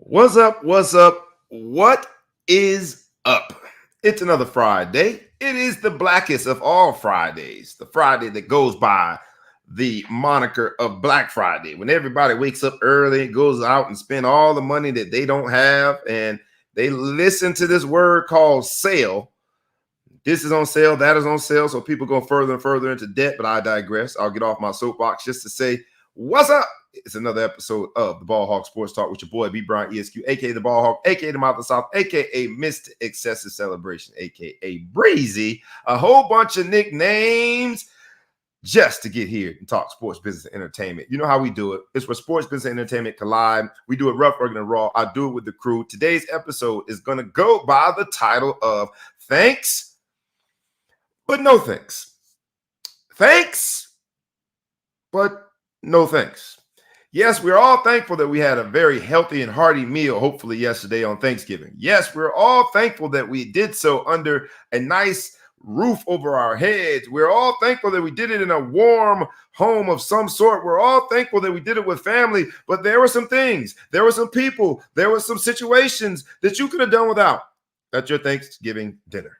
What's up? What's up? What is up? It's another Friday. It is the blackest of all Fridays, the Friday that goes by the moniker of Black Friday, when everybody wakes up early, goes out and spend all the money that they don't have, and they listen to this word called sale. This is on sale, that is on sale, so people go further and further into debt, but I digress. I'll get off my soapbox just to say, what's up? It's another episode of the Ball Hawk Sports Talk with your boy B. Bryant ESQ, aka the Ball Hawk, aka the Mouth of the South, aka Mr. Excessive Celebration, aka Breezy. A whole bunch of nicknames just to get here and talk sports, business, and entertainment. You know how we do it. It's where sports, business, and entertainment collide. We do it rough, rugged, and raw. I do it with the crew. Today's episode is going to go by the title of Thanks, but No Thanks. Thanks, but no thanks. Yes, we're all thankful that we had a very healthy and hearty meal, hopefully yesterday on Thanksgiving. Yes, we're all thankful that we did so under a nice roof over our heads. We're all thankful that we did it in a warm home of some sort. We're all thankful that we did it with family, but there were some things, there were some people, there were some situations that you could have done without at your Thanksgiving dinner.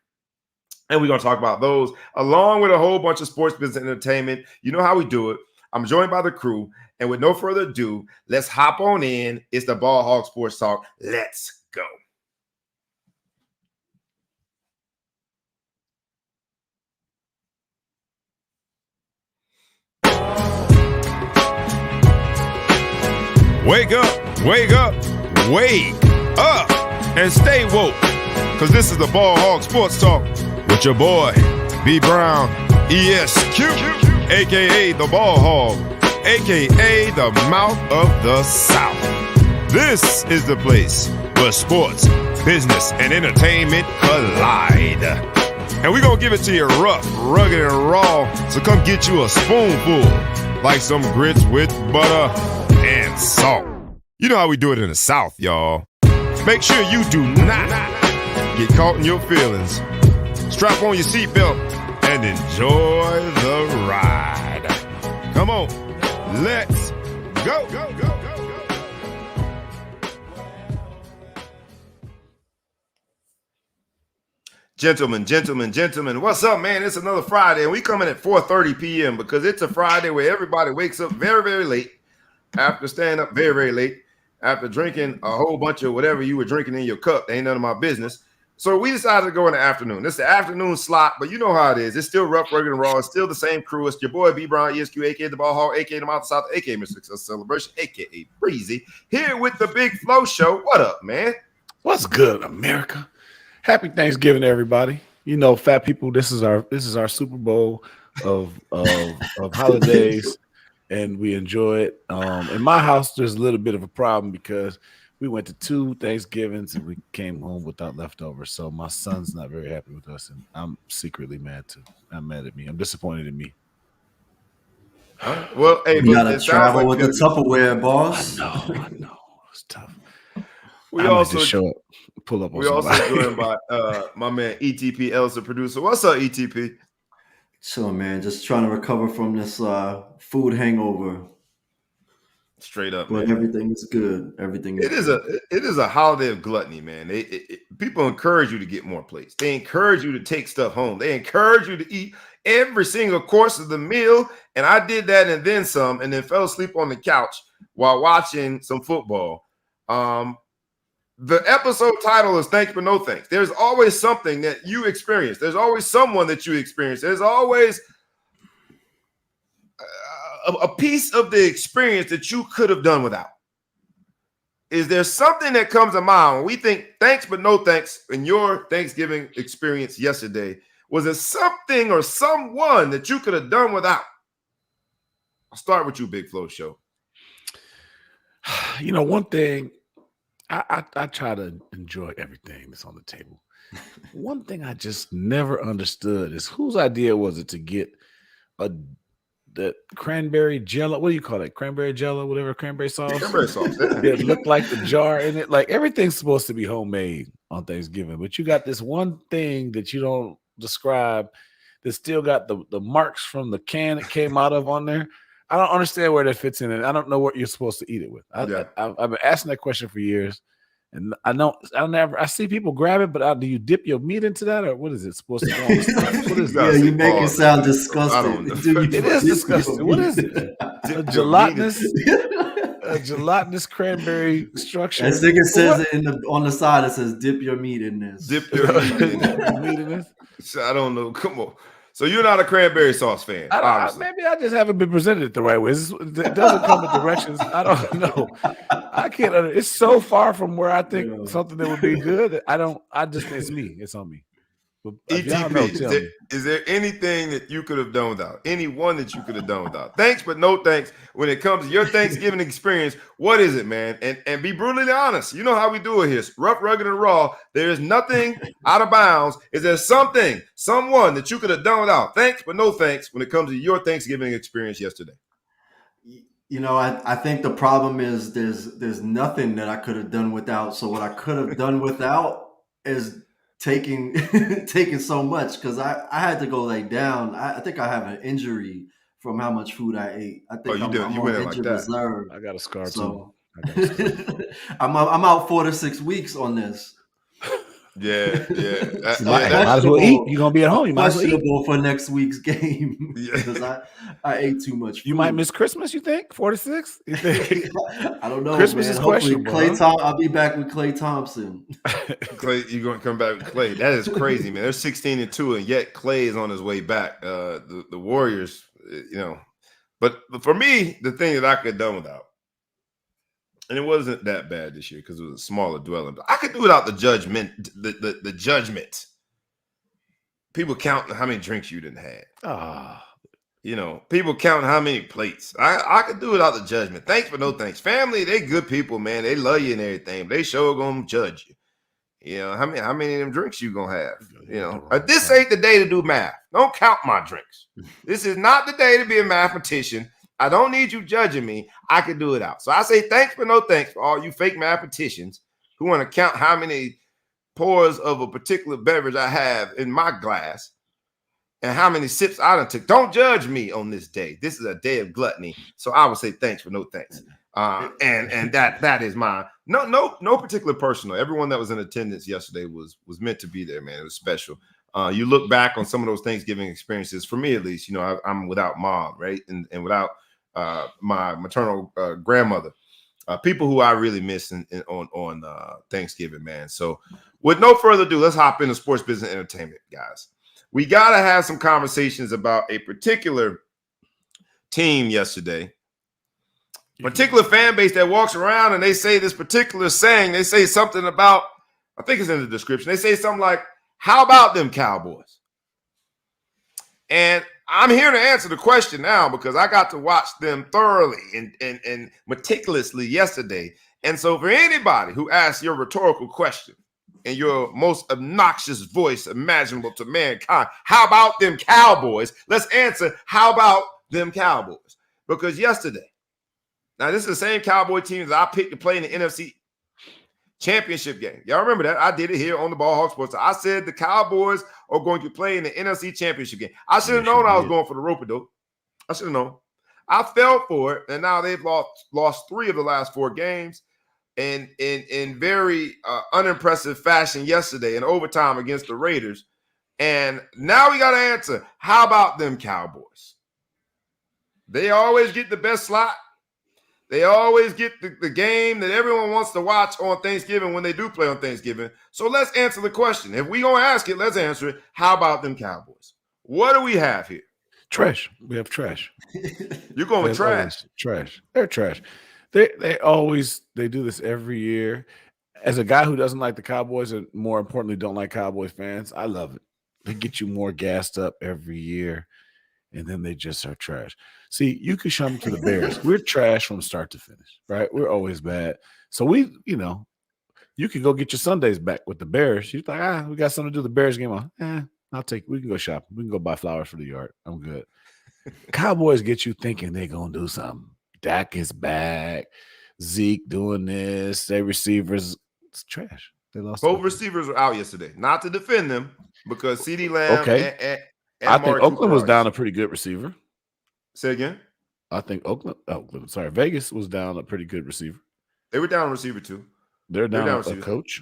And we're going to talk about those along with a whole bunch of sports, business, and entertainment. You know how we do it. I'm joined by the crew. And with no further ado, let's hop on in. It's the Ball Hawk Sports Talk. Let's go. Wake up, wake up, wake up, and stay woke. Because this is the Ball Hawk Sports Talk with your boy, B. Brown, ESQ, a.k.a. the Ball Hog, a.k.a. the Mouth of the South. This is the place where sports, business, and entertainment collide. And we're going to give it to you rough, rugged, and raw, so come get you a spoonful, like some grits with butter and salt. You know how we do it in the South, y'all. Make sure you do not get caught in your feelings. Strap on your seatbelt and enjoy the ride. Come on. Let's go, go, go, go, go. Gentlemen, what's up, man? It's another Friday, and we coming at 4:30 p.m. because it's a Friday where everybody wakes up very, very late after staying up very, very late, after drinking a whole bunch of whatever you were drinking in your cup. Ain't none of my business. So we decided to go in the afternoon. This is the afternoon slot, but you know how it is. It's still rough, rugged, and raw. It's still the same crew. It's your boy, B. Brown, ESQ, a.k.a. the Ball Hawk, a.k.a. the Mouth of the South, a.k.a. Mr. Success Celebration, a.k.a. Breezy, here with the Big Flow Show. What up, man? What's good, America? Happy Thanksgiving, everybody. You know, fat people, this is our Super Bowl of holidays, and we enjoy it. In my house, there's a little bit of a problem because we went to 2 Thanksgivings and we came home without leftovers. So my son's not very happy with us, and I'm secretly mad too. I'm mad at me. I'm disappointed in me. Well, hey, you gotta travel with the Tupperware, boss. I know. It's tough. We I also just show up, pull up on we also somebody. joined by my man ETP Ellis, the producer. What's up, ETP? Chill, man. Just trying to recover from this food hangover. Straight up, but man. Everything is good. Everything is good. It is a holiday of gluttony, man. People encourage you to get more plates. They encourage you to take stuff home. They encourage you to eat every single course of the meal. And I did that and then some, and then fell asleep on the couch while watching some football. The episode title is Thanks but No Thanks. There's always something that you experience. There's always someone that you experience. There's always a piece of the experience that you could have done without. Is there something that comes to mind when we think thanks but no thanks in your Thanksgiving experience yesterday? Was it something or someone that you could have done without? I'll start with you, Big Flow Show. You know, one thing, I try to enjoy everything that's on the table. One thing I just never understood is whose idea was it to get the cranberry jello? What do you call it? Cranberry jello, whatever, cranberry sauce? Cranberry sauce. It looked like the jar in it. Like everything's supposed to be homemade on Thanksgiving, but you got this one thing that you don't describe that still got the marks from the can it came out of on there. I don't understand where that fits in, and I don't know what you're supposed to eat it with. I've been asking that question for years, and I see people grab it, but do you dip your meat into that, or what is it supposed to go on the stuff? What is Yeah, it? you make it sound disgusting. I don't know. It is disgusting. What is it? A gelatinous cranberry structure. I think it says it on the side. It says "dip your meat in this." Dip your meat in this. So I don't know. Come on. So you're not a cranberry sauce fan? Maybe I just haven't been presented it the right way. It doesn't come with directions. I don't know. I can't. It's so far from where I think something that would be good. It's me. It's on me. ETP, is there anything that you could have done without? Anyone that you could have done without? Thanks, but no thanks. When it comes to your Thanksgiving experience, what is it, man? And be brutally honest. You know how we do it here. Rough, rugged, and raw. There is nothing out of bounds. Is there someone that you could have done without? Thanks, but no thanks when it comes to your Thanksgiving experience yesterday. You know, I think the problem is there's nothing that I could have done without. So what I could have done without is taking so much, because I had to go lay down. I think I have an injury from how much food I ate. I think I'm on injured reserve. I got a scar too. I'm out 4 to 6 weeks on this. Yeah. Might as well eat. You're gonna be at home. You might as well eat for next week's game because I ate too much food. You might miss Christmas. You think 4 to 6? You think? I don't know. Christmas is questionable. I'll be back with Klay Thompson. Clay, you're gonna come back with Klay. That is crazy, man. They're 16-2, and yet Klay is on his way back. The Warriors, but for me, the thing that I could have done without. And it wasn't that bad this year because it was a smaller dwelling. But I could do without the judgment. The judgment. People counting how many drinks you didn't have. People counting how many plates. I could do without the judgment. Thanks, but no thanks. Family, they good people, man. They love you and everything. But they sure gonna judge you. How many of them drinks you gonna have? This ain't the day to do math. Don't count my drinks. This is not the day to be a mathematician. I don't need you judging me. I can do it out. So I say thanks, but no thanks for all you fake mathematicians who want to count how many pours of a particular beverage I have in my glass and how many sips I done took. Don't judge me on this day. This is a day of gluttony. So I would say thanks for no thanks. And that is my no particular personal. Everyone that was in attendance yesterday was meant to be there, man. It was special. You look back on some of those Thanksgiving experiences, for me at least, I'm without mom, right? And without my maternal grandmother, people who I really miss on Thanksgiving, man. So with no further ado, let's hop into sports business entertainment, guys. We got to have some conversations about a particular team yesterday, particular fan base that walks around and they say this particular saying. They say something about, I think it's in the description. They say something like, how about them Cowboys? And I'm here to answer the question now because I got to watch them thoroughly and meticulously yesterday. And so for anybody who asks your rhetorical question in your most obnoxious voice imaginable to mankind, how about them Cowboys? Let's answer, how about them Cowboys? Because yesterday, now this is the same Cowboy team that I picked to play in the NFC Championship game. Y'all remember that? I did it here on the Ball Hawk Sports. I said the Cowboys are going to play in the NFC Championship game. I should have known I was going for the rope-a-dope. I should have known. I fell for it, and now they've lost 3 of the last 4 games, and in very unimpressive fashion yesterday in overtime against the Raiders. And now we got to answer, how about them Cowboys? They always get the best slot. They always get the game that everyone wants to watch on Thanksgiving when they do play on Thanksgiving. So let's answer the question. If we're going to ask it, let's answer it. How about them Cowboys? What do we have here? Trash. We have trash. You're going with trash? Trash. They're trash. They do this every year. As a guy who doesn't like the Cowboys and more importantly don't like Cowboys fans, I love it. They get you more gassed up every year. And then they just are trash. See, you can show them to the Bears. We're trash from start to finish, right? We're always bad. So you can go get your Sundays back with the Bears. You're like, we got something to do the Bears game on. I'll take it. We can go shopping. We can go buy flowers for the yard. I'm good. Cowboys get you thinking they're going to do something. Dak is back. Zeke doing this. Their receivers, it's trash. They lost. Both receivers were out yesterday. Not to defend them because CeeDee Lamb I think Oakland was down a pretty good receiver. Say again? I think Vegas was down a pretty good receiver. They were down a receiver too. They're down a coach.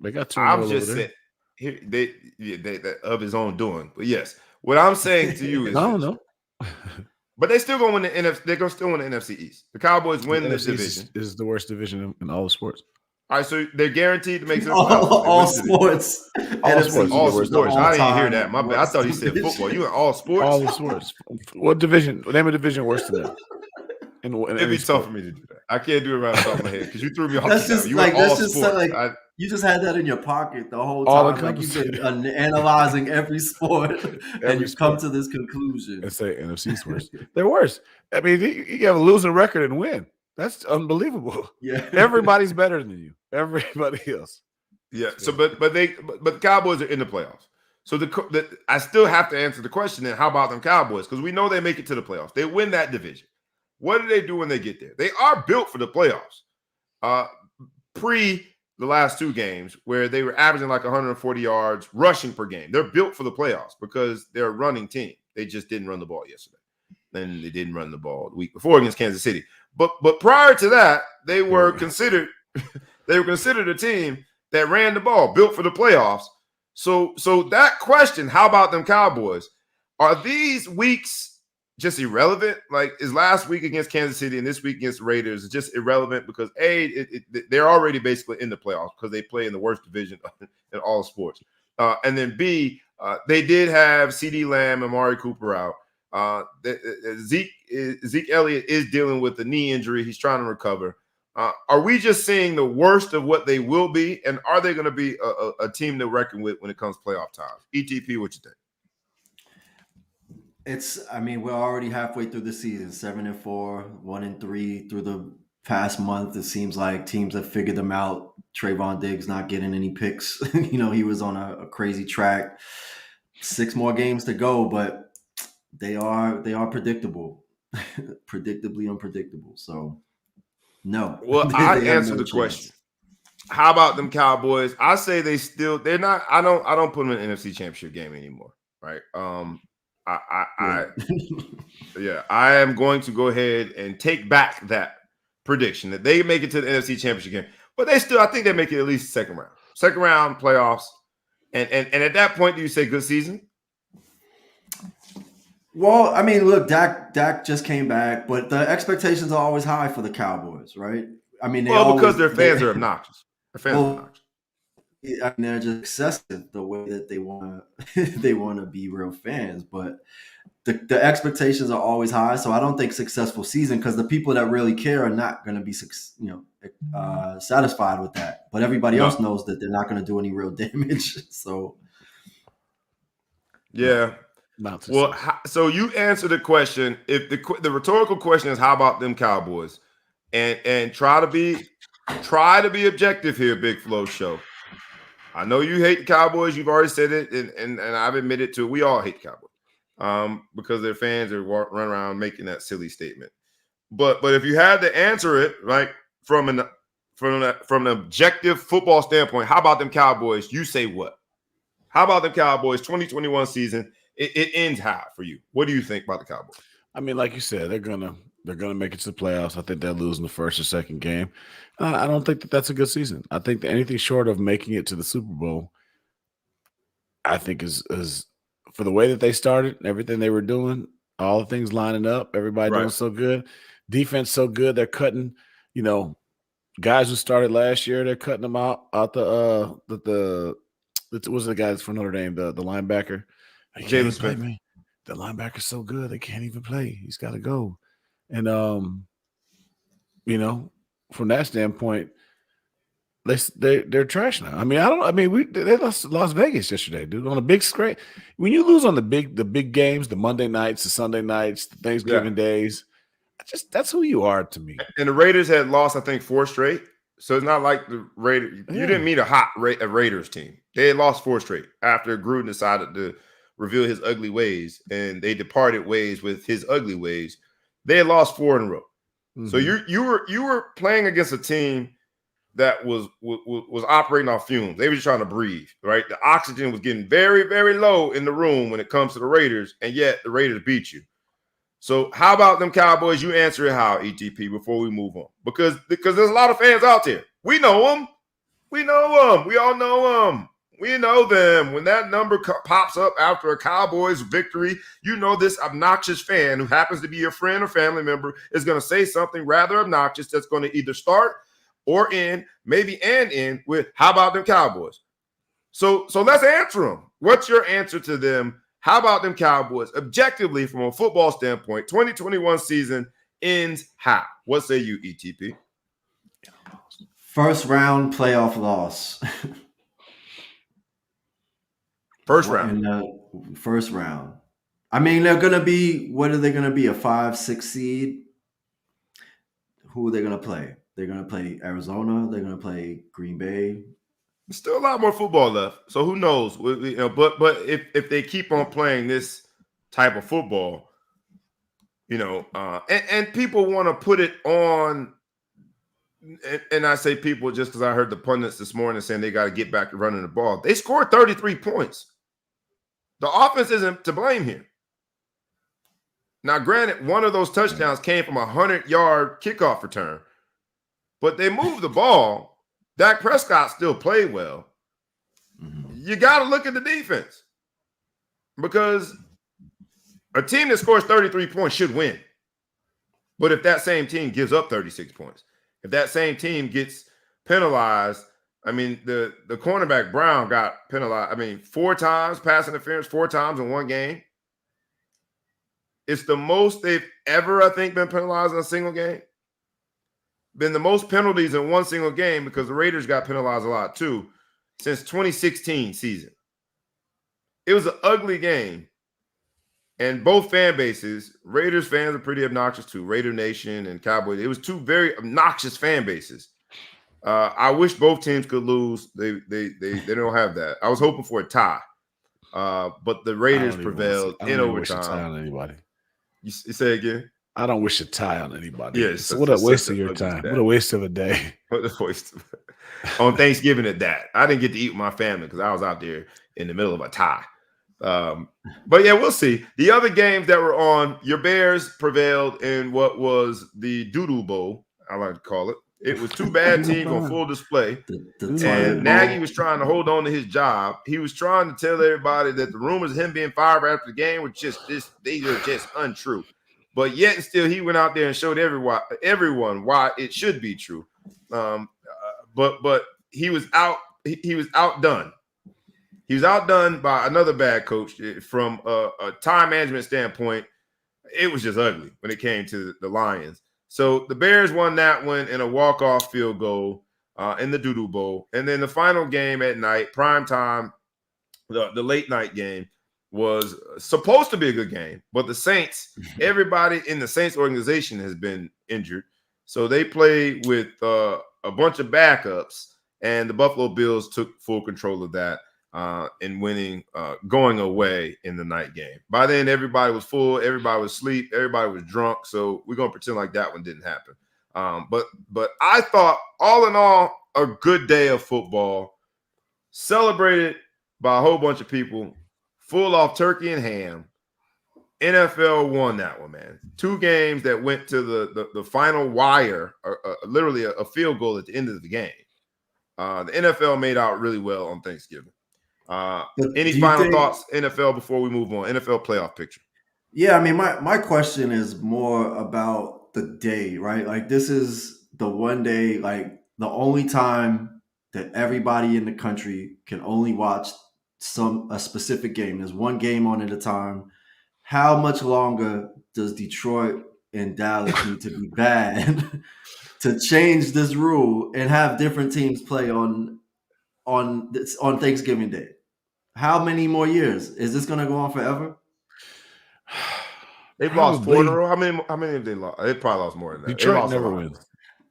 They got two I'm more just over there. saying, they of his own doing. But yes, what I'm saying to you is, I don't know. But they still going to win the NFC. They're going to still win the NFC East. The Cowboys win the division. Is the worst division in all the sports. All right, so they're guaranteed to make it to the all, playoffs. all sports. All sports. All sports. I didn't hear that. My bad. I thought he said football. You in all sports? All the sports. What division? Name a division worse than that. It'd be tough for me to do that. I can't do it right off the top of my head because you threw me off. That's just you like all that's sports. just like you just had that in your pocket the whole All time. Like you've been analyzing every sport, and you've come to this conclusion. And say NFC's worse. They're worse. I mean, you have a losing record and win. That's unbelievable. Yeah, everybody's better than you. Everybody else. Yeah. So, but the Cowboys are in the playoffs. So I still have to answer the question. Then how about them Cowboys? Because we know they make it to the playoffs. They win that division. What do they do when they get there? They are built for the playoffs. Pre the last two games where they were averaging like 140 yards rushing per game. They're built for the playoffs because they're a running team. They just didn't run the ball yesterday. Then they didn't run the ball the week before against Kansas City. But prior to that, they were considered a team that ran the ball, built for the playoffs. So that question, how about them Cowboys? Are these weeks just irrelevant? Like, is last week against Kansas City and this week against the Raiders just irrelevant because they're already basically in the playoffs because they play in the worst division in all sports. And then B, they did have CeeDee Lamb and Amari Cooper out. Zeke Elliott is dealing with a knee injury. He's trying to recover. Are we just seeing the worst of what they will be? And are they going to be a team to reckon with when it comes to playoff time? ETP, what you think? We're already halfway through the season, 7-4, 1-3 through the past month. It seems like teams have figured them out. Trayvon Diggs not getting any picks. He was on a crazy track. 6 more games to go, but they are predictable, predictably unpredictable. So no. Well, I answer the question. How about them Cowboys? I say they're not. I don't put them in the NFC Championship game anymore. Right. I am going to go ahead and take back that prediction that they make it to the NFC Championship game, but I think they make it at least second round playoffs, and at that point, do you say good season? Well, look, Dak just came back, but the expectations are always high for the Cowboys, right? Because their fans are obnoxious. Their fans are obnoxious. They're just excessive the way that they want to be real fans, but the expectations are always high. So I don't think successful season, because the people that really care are not going to be satisfied with that. But everybody else knows that they're not going to do any real damage. So yeah. Well, so you answer the question. If the rhetorical question is how about them Cowboys, and try to be objective here, Big Flow Show. I know you hate the Cowboys. You've already said it, and I've admitted to it. We all hate the Cowboys because their fans are running around making that silly statement. But if you had to answer it right from an objective football standpoint, how about them Cowboys? You say what? How about them Cowboys? 2021 season. It ends how for you? What do you think about the Cowboys? Like you said, they're gonna make it to the playoffs. I think they'll lose in the first or second game. I don't think that's a good season. I think that anything short of making it to the Super Bowl, I think is for the way that they started, everything they were doing, all the things lining up, everybody doing so good, defense so good. They're cutting, guys who started last year. They're cutting them out the what's the guy that's from Notre Dame, the linebacker. Jalen Smith. The linebacker's so good they can't even play. He's got to go. And from that standpoint, they're trash now. They lost Las Vegas yesterday, dude, on a big screen. When you lose on the big games, the Monday nights, the Sunday nights, the Thanksgiving days, that's who you are to me. And the Raiders had lost, I think, 4 straight. So it's not like the Raiders. You didn't meet a Raiders team. They had lost 4 straight after Gruden decided to reveal his ugly ways, and they departed ways with his ugly ways. They had lost 4 in a row. Mm-hmm. So you were playing against a team that was operating off fumes. They were just trying to breathe, right? The oxygen was getting very, very low in the room when it comes to the Raiders, and yet the Raiders beat you. So how about them Cowboys? You answer it how, ETP, before we move on. Because there's a lot of fans out there. We know them. We know them. We all know them. We know them. When that number pops up after a Cowboys victory, you know this obnoxious fan who happens to be your friend or family member is going to say something rather obnoxious that's going to either start or end, maybe end with, how about them Cowboys? So let's answer them. What's your answer to them? How about them Cowboys? Objectively, from a football standpoint, 2021 season ends how? What say you, ETP? First round playoff loss. First round. In the first round. I mean, they're going to be, what are they going to be, a 5-6 seed? Who are they going to play? They're going to play Arizona. They're going to play Green Bay. There's still a lot more football left, so who knows? You know, but if they keep on playing this type of football, you know, and people want to put it on, and I say people just because I heard the pundits this morning saying they got to get back to running the ball. They scored 33 points. The offense isn't to blame here. Now, granted, one of those touchdowns came from a 100-yard kickoff return, but they moved the ball. Dak Prescott still played well. You got to look at the defense because a team that scores 33 points should win. But if that same team gives up 36 points, if that same team gets penalized, I mean, the cornerback Brown got penalized, I mean, 4 times pass interference, 4 times in one game. It's the most they've ever, I think, been penalized in a single game. Been the most penalties in one single game because the Raiders got penalized a lot too since 2016 season. It was an ugly game. And both fan bases, Raiders fans are pretty obnoxious too. Raider Nation and Cowboys. It was 2 very obnoxious fan bases. I wish both teams could lose. They don't have that. I was hoping for a tie. But the Raiders prevailed in overtime. Anybody. You say again? I don't wish a tie on anybody. Yes. So what a waste of your time. What a waste of a day. What a waste on Thanksgiving at that. I didn't get to eat with my family because I was out there in the middle of a tie. But yeah, we'll see. The other games that were on, your Bears prevailed in what was the Doodoo Bowl, I like to call it. It was 2 bad teams on full display. And Nagy was trying to hold on to his job. He was trying to tell everybody that the rumors of him being fired after the game were just they were just untrue. But yet and still, he went out there and showed everyone why it should be true. But he was out. He was outdone. He was outdone by another bad coach. From a time management standpoint, it was just ugly when it came to the Lions. So the Bears won that one in a walk-off field goal in the Doodoo Bowl. And then the final game at night, prime time, the late night game, was supposed to be a good game, but the Saints, everybody in the Saints organization has been injured. So they played with a bunch of backups, and the Buffalo Bills took full control of that in winning, going away in the night game. By then, everybody was full, everybody was asleep, everybody was drunk. So we're going to pretend like that one didn't happen. But I thought, all in all, a good day of football, celebrated by a whole bunch of people. Full off turkey and ham. NFL won that one, man. 2 games that went to the final wire, literally a field goal at the end of the game. The NFL made out really well on Thanksgiving. Any final thoughts, NFL, before we move on? NFL playoff picture. Yeah, I mean, my question is more about the day, right? Like, this is the one day, like the only time that everybody in the country can only watch a specific game. There's one game on at a time. How much longer does Detroit and Dallas need to be bad to change this rule and have different teams play on Thanksgiving Day? How many more years? Is this going to go on forever? They've lost 4 in a row. How many have they lost? They probably lost more than that. Detroit never wins.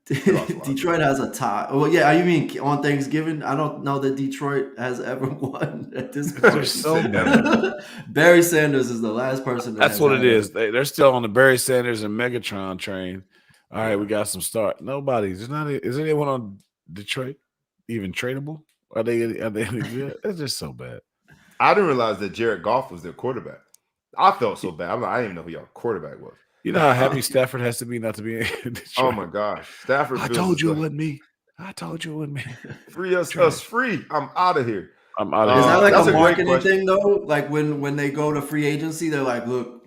Detroit has a tie. Well, yeah, you mean on Thanksgiving? I don't know that Detroit has ever won at this point. They're so bad. Barry Sanders is the last person. That's what it is. They're still on the Barry Sanders and Megatron train. All right, we got some start. Nobody's. Is anyone on Detroit even tradable? Are they any good? It's just so bad. I didn't realize that Jared Goff was their quarterback. I felt so bad. I didn't even know who y'all quarterback was. You know how happy Stafford has to be not to be in Detroit. Oh my gosh, Stafford. I told you it wasn't me. I told you it wasn't me. Free us free. I'm out of here. I'm out of Is here. that like That's a a great marketing question. thing though? Like when they go to free agency, they're like, look,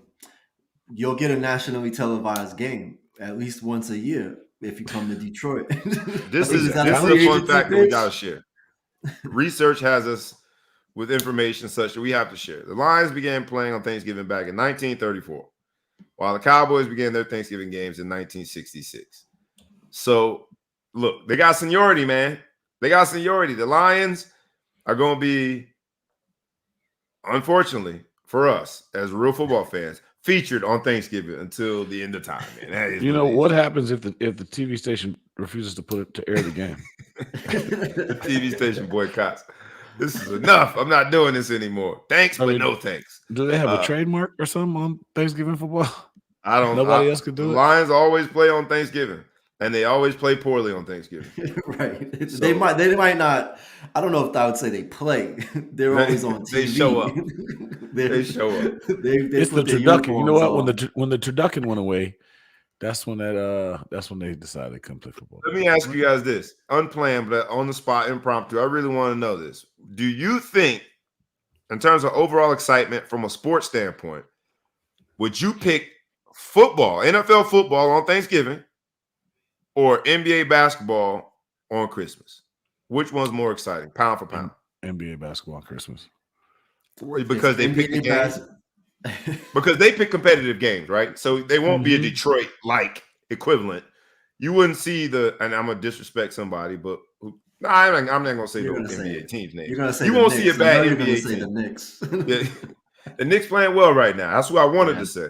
you'll get a nationally televised game at least once a year if you come to Detroit. This Is is that a this is free a fun agency fact that we pitch? gotta share. Research has us with information such that we have to share. The Lions began playing on Thanksgiving back in 1934, while the Cowboys began their Thanksgiving games in 1966. So, look, they got seniority, man. They got seniority. The Lions are going to be, unfortunately for us as real football fans, featured on Thanksgiving until the end of time, man. That is You know it what happens if the TV station refuses to air the game? The TV station boycotts. This is enough. I'm not doing this anymore. Thanks, but no thanks. Do they have a trademark or something on Thanksgiving football? I don't. Nobody else could The do it. Lions always play on Thanksgiving, and they always play poorly on Thanksgiving. Right. So- they might not. I don't know if I would say they play. They're always on TV. They show up. They show up. They It's the put their turducken. You know what? uniforms When the turducken went away, that's when they decided to come play football. Let me ask you guys this, unplanned, but on the spot, impromptu. I really want to know this. Do you think, in terms of overall excitement from a sports standpoint, would you pick football, NFL football on Thanksgiving, or NBA basketball on Christmas? Which one's more exciting, pound for pound? NBA basketball on Christmas. Because they pick the games. games. Because they pick competitive games, right? So they won't be a Detroit-like equivalent. You wouldn't see and I'm gonna disrespect somebody, but I'm not gonna say the NBA team's name. You're gonna say you won't see a bad NBA team. team. The Knicks. Yeah. The Knicks playing well right now. That's what I wanted to say.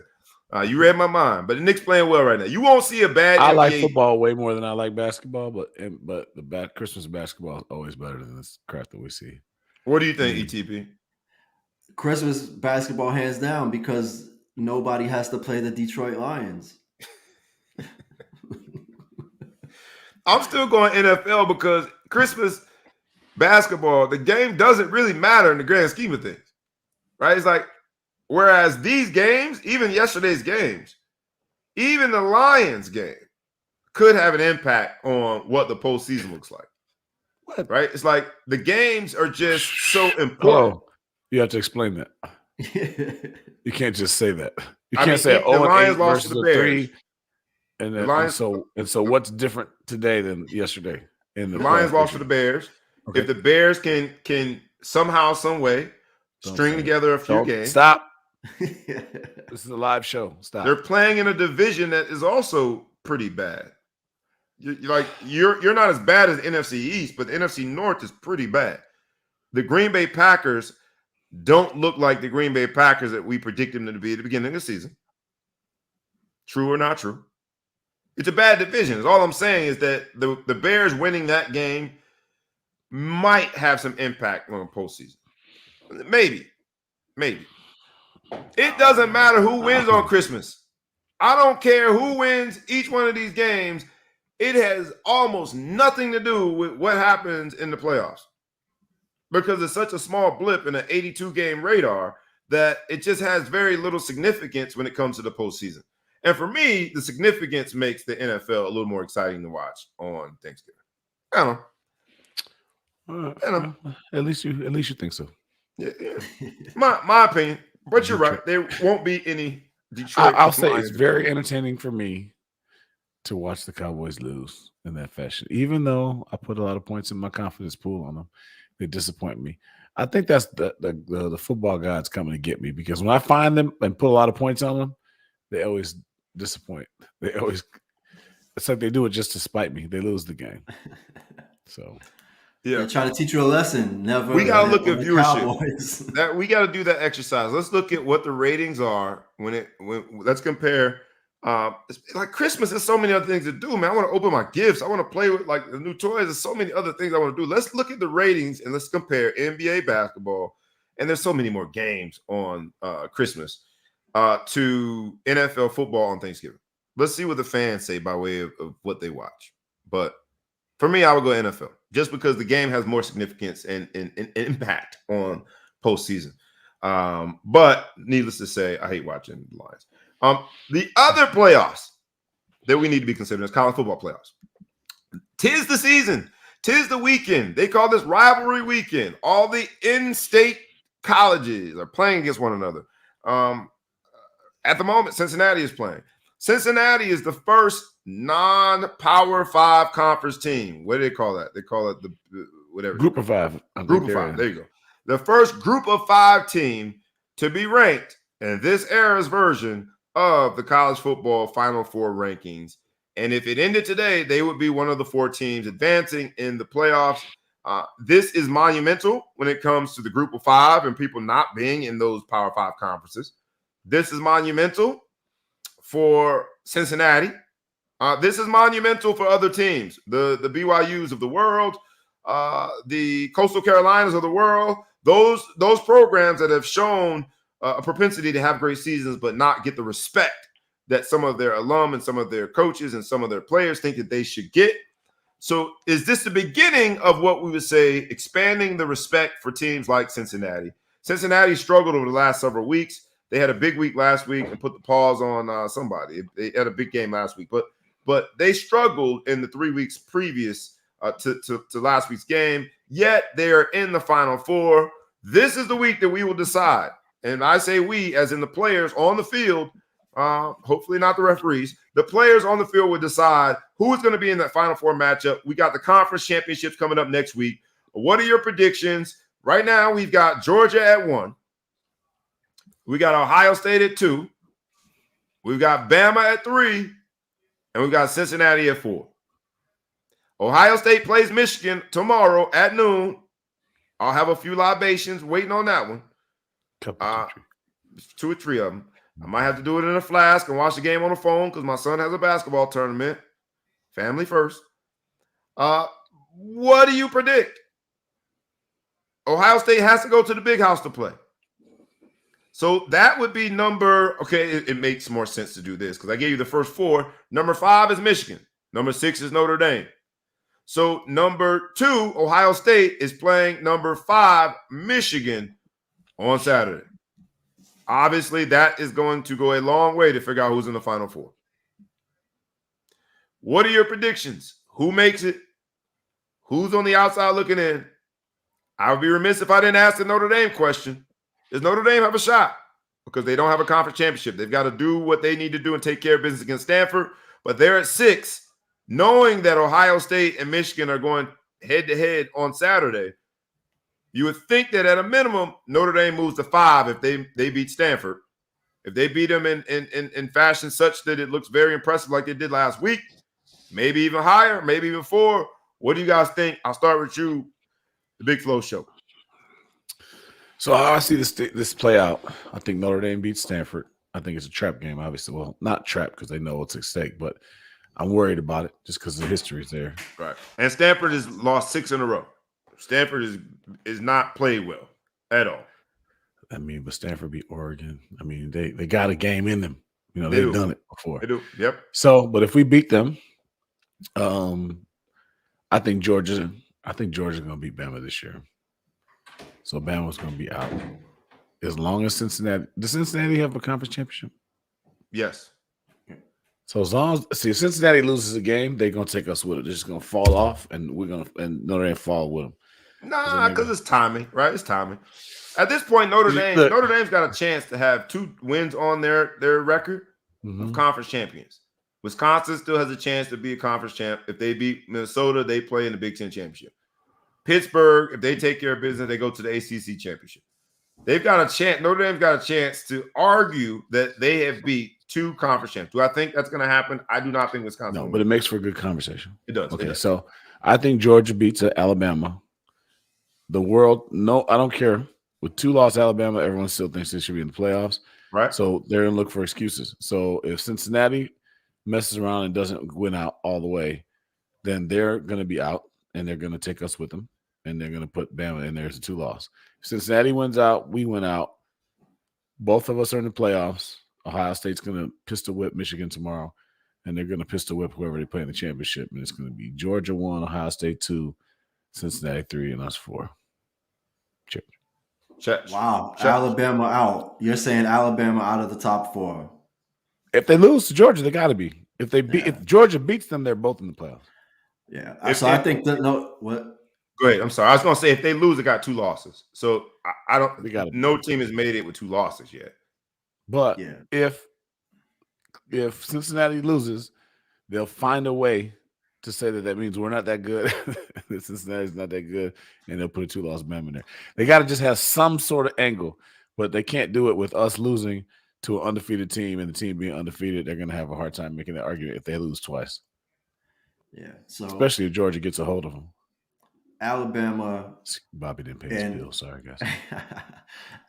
You read my mind, but the Knicks playing well right now. You won't see a bad. I NBA like football way more than I like basketball, but the Christmas basketball is always better than this crap that we see. What do you think, ETP? Christmas basketball hands down because nobody has to play the Detroit Lions. I'm still going NFL because Christmas basketball, the game doesn't really matter in the grand scheme of things, right? It's like, whereas these games, even yesterday's games, even the Lions game could have an impact on what the postseason looks like. What? Right? It's like the games are just so important. You have to explain that. You can't just say that. You I can't say the Lions lost to the Bears. 3, and so what's different today than yesterday? The Lions lost to the Bears. Okay. If the Bears can somehow, some way string together a few games. Stop. This is a live show. Stop. They're playing in a division that is also pretty bad. You're not as bad as NFC East, but the NFC North is pretty bad. The Green Bay Packers don't look like the Green Bay Packers that we predicted them to be at the beginning of the season. True or not true? It's a bad division. All I'm saying is that the Bears winning that game might have some impact on the postseason. Maybe. It doesn't matter who wins on Christmas. I don't care who wins each one of these games. It has almost nothing to do with what happens in the playoffs because it's such a small blip in an 82-game radar that it just has very little significance when it comes to the postseason. And for me, the significance makes the NFL a little more exciting to watch on Thanksgiving. I don't know. At least you think so. Yeah. My opinion. But you're right. There won't be any Detroit. I'll say it's very entertaining for me to watch the Cowboys lose in that fashion. Even though I put a lot of points in my confidence pool on them, they disappoint me. I think that's the football gods coming to get me because when I find them and put a lot of points on them, they always disappoint. It's like they do it just to spite me. They lose the game. So yeah, they're trying to teach you a lesson. Never. We gotta look at viewership. That we gotta do that exercise. Let's look at what the ratings are when let's compare. Like Christmas, there's so many other things to do, man. I want to open my gifts. I want to play with like the new toys. There's so many other things I want to do. Let's look at the ratings and let's compare NBA basketball. And there's so many more games on Christmas to NFL football on Thanksgiving. Let's see what the fans say by way of what they watch. But for me, I would go NFL just because the game has more significance and impact on postseason. But needless to say, I hate watching the Lions. The other playoffs that we need to be considering is college football playoffs. 'Tis the season. 'Tis the weekend. They call this rivalry weekend. All the in-state colleges are playing against one another. At the moment, Cincinnati is playing. Cincinnati is the first non-Power 5 conference team. What do they call that? They call it the whatever. Group of 5. Group of 5. There you go. The first group of 5 team to be ranked in this era's version of the college football Final Four rankings. And if it ended today, they would be one of the 4 teams advancing in the playoffs. This is monumental when it comes to the group of 5 and people not being in those Power 5 conferences. This is monumental for Cincinnati. This is monumental for other teams, the BYUs of the world, the Coastal Carolinas of the world, those programs that have shown a propensity to have great seasons but not get the respect that some of their alum and some of their coaches and some of their players think that they should get. So is this the beginning of what we would say expanding the respect for teams like Cincinnati? Cincinnati struggled over the last several weeks. They had a big week last week and put the pause on somebody. They had a big game last week, but they struggled in the 3 weeks previous to last week's game, yet they are in the Final Four. This is the week that we will decide. And I say we, as in the players on the field, hopefully not the referees. The players on the field will decide who is going to be in that Final Four matchup. We got the conference championships coming up next week. What are your predictions? Right now, we've got Georgia at 1. We got Ohio State at 2. We've got Bama at 3. And we've got Cincinnati at 4. Ohio State plays Michigan tomorrow at noon. I'll have a few libations waiting on that one. 2 or 3 of them. I might have to do it in a flask and watch the game on the phone because my son has a basketball tournament. Family first. What do you predict? Ohio State has to go to the big house to play. So that would be it makes more sense to do this because I gave you the first 4. Number 5 is Michigan. Number 6 is Notre Dame. So number 2, Ohio State, is playing number 5, Michigan, on Saturday. Obviously, that is going to go a long way to figure out who's in the Final Four. What are your predictions? Who makes it? Who's on the outside looking in? I would be remiss if I didn't ask the Notre Dame question. Does Notre Dame have a shot? Because they don't have a conference championship. They've got to do what they need to do and take care of business against Stanford. But they're at 6, knowing that Ohio State and Michigan are going head-to-head on Saturday. You would think that at a minimum, Notre Dame moves to 5 if they beat Stanford. If they beat them in fashion such that it looks very impressive like they did last week, maybe even higher, maybe even 4. What do you guys think? I'll start with you, the Big Flow Show. So how I see this play out, I think Notre Dame beats Stanford. I think it's a trap game, obviously. Well, not trap because they know what's at stake, but I'm worried about it just because the history is there. Right. And Stanford has lost 6 in a row. Stanford is not played well at all. I mean, but Stanford beat Oregon. I mean, they got a game in them. You know, they've done it before. They do. Yep. So, but if we beat them, I think Georgia's going to beat Bama this year. So Bama's going to be out. As long as Cincinnati – does Cincinnati have a conference championship? Yes. So as long as – if Cincinnati loses a game, they're going to take us with it. They're just going to fall off, and Notre Dame fall with them. Nah, because it's timing, right? It's timing. At this point, Notre Dame's got a chance to have 2 wins on their record of conference champions. Wisconsin still has a chance to be a conference champ. If they beat Minnesota, they play in the Big Ten championship. Pittsburgh, if they take care of business, they go to the ACC championship. They've got a chance. Notre Dame's got a chance to argue that they have beat 2 conference champs. Do I think that's going to happen? I do not think Wisconsin. No, but it makes for a good conversation. It does. Okay, so I think Georgia beats Alabama. The world, no, I don't care. With 2 lost Alabama, everyone still thinks they should be in the playoffs. Right. So they're going to look for excuses. So if Cincinnati messes around and doesn't win out all the way, then they're going to be out, and they're going to take us with them, and they're going to put Bama in there as a 2 loss. If Cincinnati wins out, we win out. Both of us are in the playoffs. Ohio State's going to pistol whip Michigan tomorrow, and they're going to pistol whip whoever they play in the championship, and it's going to be Georgia 1, Ohio State 2, Cincinnati 3, and us 4. Cheers. Wow, Alabama out. You're saying Alabama out of the top 4. If they lose to Georgia, they got to be. If Georgia beats them, they're both in the playoffs. Yeah. I think that what? Go ahead. I'm sorry. I was gonna say if they lose, they got 2 losses. So I don't. Be. No team has made it with 2 losses yet. But if Cincinnati loses, they'll find a way to say that means we're not that good. That Cincinnati's not that good, and they'll put a 2-loss Bama in there. They got to just have some sort of angle, but they can't do it with us losing to an undefeated team and the team being undefeated. They're going to have a hard time making that argument if they lose twice. Yeah, so especially if Georgia gets a hold of them. Alabama. Bobby didn't pay his bill. Sorry, guys.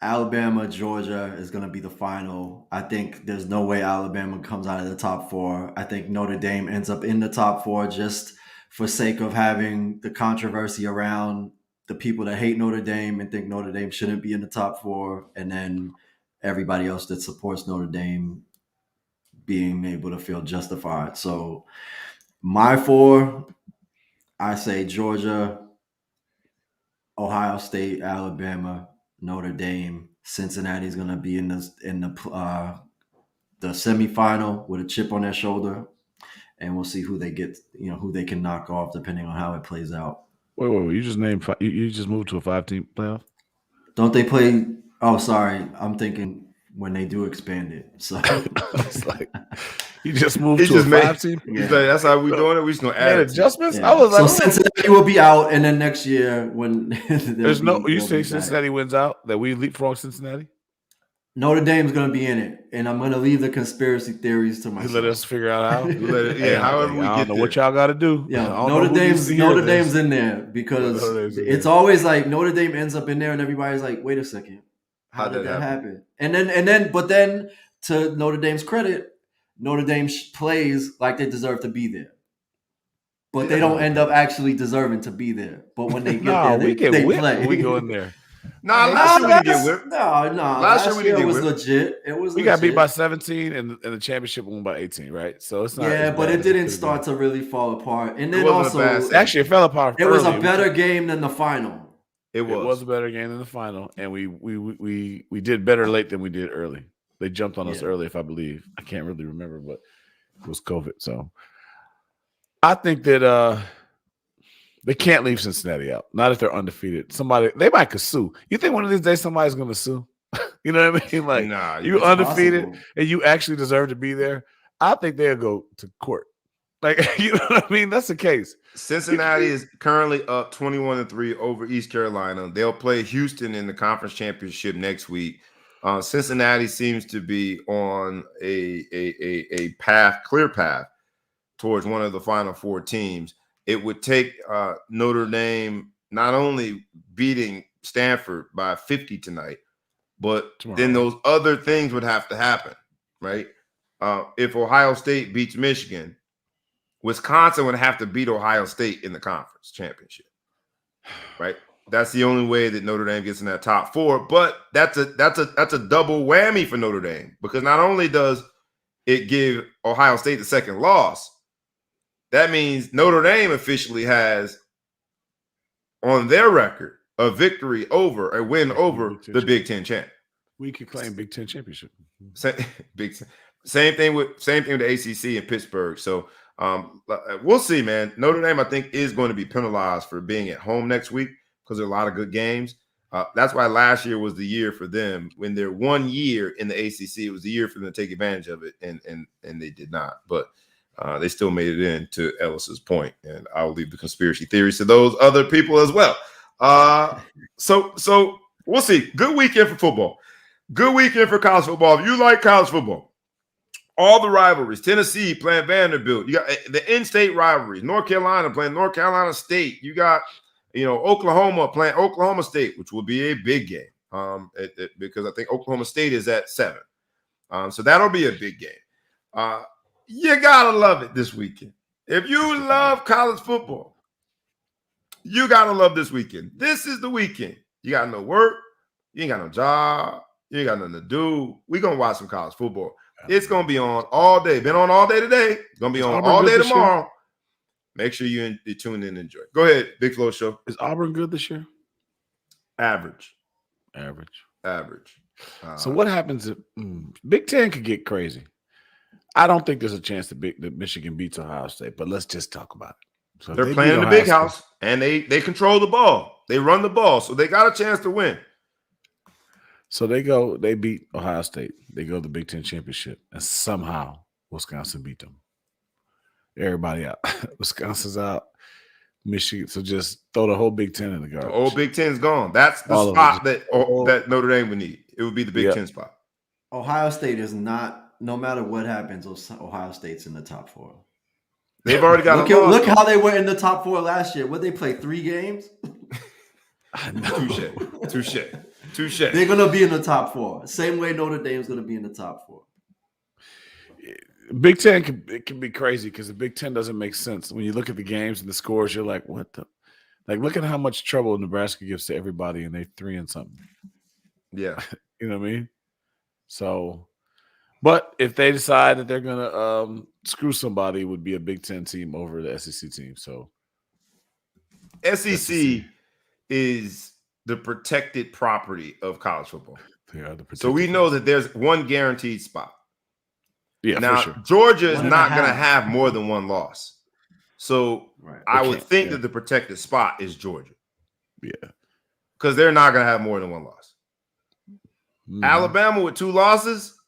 Alabama, Georgia is going to be the final. I think there's no way Alabama comes out of the top 4. I think Notre Dame ends up in the top 4 just for sake of having the controversy around the people that hate Notre Dame and think Notre Dame shouldn't be in the top 4, and then everybody else that supports Notre Dame being able to feel justified. So my 4, I say Georgia, Ohio State, Alabama, Notre Dame. Cincinnati is going to be in the semifinal with a chip on their shoulder, and we'll see who they get. Who they can knock off depending on how it plays out. Wait! You just named you just moved to a 5-team playoff? Don't they play? Oh, sorry, I'm thinking when they do expand it. So it's like you just moved to a 5-team. He's like, that's how we doing it. We just gonna add adjustments. Yeah. I was like, so Cincinnati will be out, and then next year when there's you say Cincinnati wins out, that we leapfrog Cincinnati. Notre Dame's going to be in it, and I'm going to leave the conspiracy theories to myself. You let us figure out how. However we get I don't know what y'all got to do. Yeah, Notre Dame's in there because it's always like Notre Dame ends up in there, and everybody's like, "Wait a second, how did that happen?" And then to Notre Dame's credit, Notre Dame plays like they deserve to be there, but they don't end up actually deserving to be there. But when they get there, they play. We go in there. Last year we didn't get whipped. No. Last year it was legit. It was. We got beat by 17, and the championship won by 18, right? So it's not. Yeah, but it didn't start to really fall apart. And then also, actually, it fell apart. It was a better game than the final. It was a better game than the final, and we did better late than we did early. They jumped on us early, if I believe. I can't really remember, but it was COVID. So I think that they can't leave Cincinnati out. Not if they're undefeated. They might sue. You think one of these days somebody's going to sue? You know what I mean? Like, nah, you undefeated and you actually deserve to be there. I think they'll go to court. Like, you know what I mean? That's the case. Cincinnati is currently up 21-3 over East Carolina. They'll play Houston in the conference championship next week. Cincinnati seems to be on a clear path towards one of the final 4 teams. It would take Notre Dame not only beating Stanford by 50 tonight, but then those other things would have to happen, right? If Ohio State beats Michigan, Wisconsin would have to beat Ohio State in the conference championship, right? That's the only way that Notre Dame gets in that top 4. But that's a double whammy for Notre Dame, because not only does it give Ohio State the second loss, that means Notre Dame officially has on their record a win over the Big Ten champ. We could claim Big Ten championship. Same thing with the ACC in Pittsburgh. So we'll see, man. Notre Dame, I think, is going to be penalized for being at home next week because there are a lot of good games. That's why last year was the year for them. When they're 1 year in the ACC, it was the year for them to take advantage of it, and they did not. But they still made it in, to Ellis's point, and I'll leave the conspiracy theories to those other people as well. So we'll see. Good weekend for football. Good weekend for college football. If you like college football, all the rivalries. Tennessee playing Vanderbilt. You got the in-state rivalries. North Carolina playing North Carolina State. You got Oklahoma playing Oklahoma State, which will be a big game because I think Oklahoma State is at 7. So that'll be a big game. You gotta love it this weekend. If you love college football, you gotta love this weekend. This is the weekend. You got no work, you ain't got no job, you ain't got nothing to do. We're gonna watch some college football. It's gonna be on all day. Been on all day today. It's gonna be on all day tomorrow. Make sure you tune in and enjoy. Go ahead, Big Flo Show. Is Auburn good this year? Average. Average. So what happens if Big Ten could get crazy? I don't think there's a chance that Michigan beats Ohio State, but let's just talk about it. So they're playing in the big house, and they control the ball. They run the ball, so they got a chance to win. So they beat Ohio State. They go to the Big Ten championship, and somehow Wisconsin beat them. Everybody out. Wisconsin's out. Michigan. So just throw the whole Big Ten in the garbage. The old Big Ten's gone. That's the spot that Notre Dame would need. It would be the Big Ten spot. Ohio State is not. No matter what happens, Ohio State's in the top 4. They've already got look how they were in the top 4 last year. Would they play 3 games? Touche. They're gonna be in the top 4. Same way Notre Dame's gonna be in the top 4. Big Ten can be crazy because the Big Ten doesn't make sense. When you look at the games and the scores, you're like, what the? Like, look at how much trouble Nebraska gives to everybody, and they're 3-something. Yeah. You know what I mean? So, but if they decide that they're going to screw somebody, it would be a Big Ten team over the SEC team. So, SEC is the protected property of college football. They are the protected so we know that there's one guaranteed spot. Yeah, now, for sure. Georgia is not going to have more than one loss. So I would think that the protected spot is Georgia. Yeah. Because they're not going to have more than one loss. Mm-hmm. Alabama with 2 losses,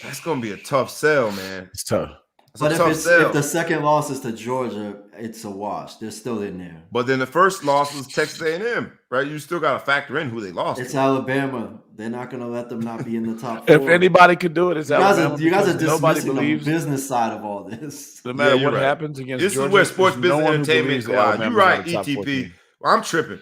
that's going to be a tough sell, man. It's tough. But if the second loss is to Georgia, it's a wash. They're still in there. But then the first loss was Texas A&M, right? You still got to factor in who they lost. It's Alabama. They're not going to let them not be in the top 4. If anybody could do it, it's Alabama. You guys are dismissing the business side of all this. No matter what happens against this Georgia, is where sports business entertainment collide. You're right, ETP. Well, I'm tripping.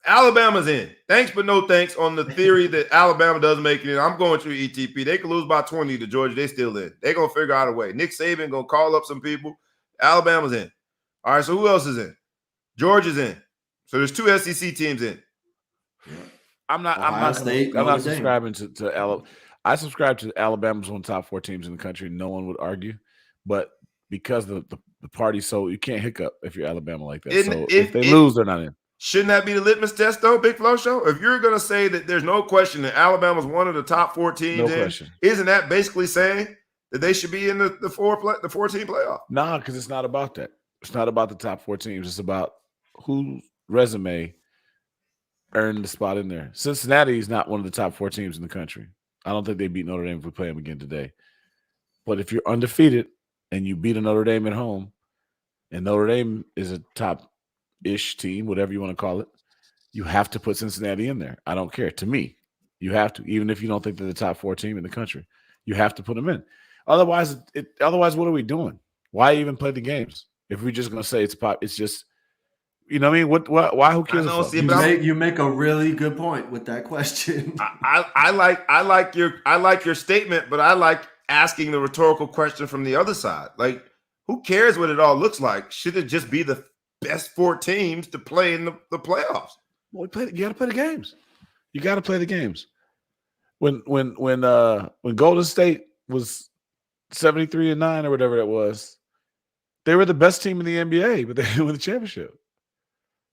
Alabama's in. Thanks, but no thanks on the theory that Alabama doesn't make it in. I'm going through ETP. They could lose by 20 to Georgia. They still in. They're going to figure out a way. Nick Saban going to call up some people. Alabama's in. All right, so who else is in? Georgia's in. So there's 2 SEC teams in. I'm not subscribing to Alabama. I subscribe to Alabama's one of the top 4 teams in the country. No one would argue. But because the party's so, you can't hiccup if you're Alabama like that. So if they lose, they're not in. Shouldn't that be the litmus test, though, Big Flo Show? If you're going to say that there's no question that Alabama's one of the top 4 teams, isn't that basically saying that they should be in the 14 playoff? Nah, because it's not about that. It's not about the top 4 teams. It's about whose resume earned the spot in there. Cincinnati is not one of the top 4 teams in the country. I don't think they beat Notre Dame if we play them again today. But if you're undefeated and you beat a Notre Dame at home, and Notre Dame is a top-ish team, whatever you want to call it, you have to put Cincinnati in there. I don't care. To me, you have to, even if you don't think they're the top 4 team in the country. You have to put them in. Otherwise, what are we doing? Why even play the games? If we're just going to say it's just, you know what I mean? Why? Who cares? You make a really good point with that question. I like your statement, but I like asking the rhetorical question from the other side. Like, who cares what it all looks like? Should it just be the best 4 teams to play in the playoffs? Well, you got to play the games. You got to play the games. When Golden State was 73-9 or whatever that was, they were the best team in the NBA, but they didn't win the championship.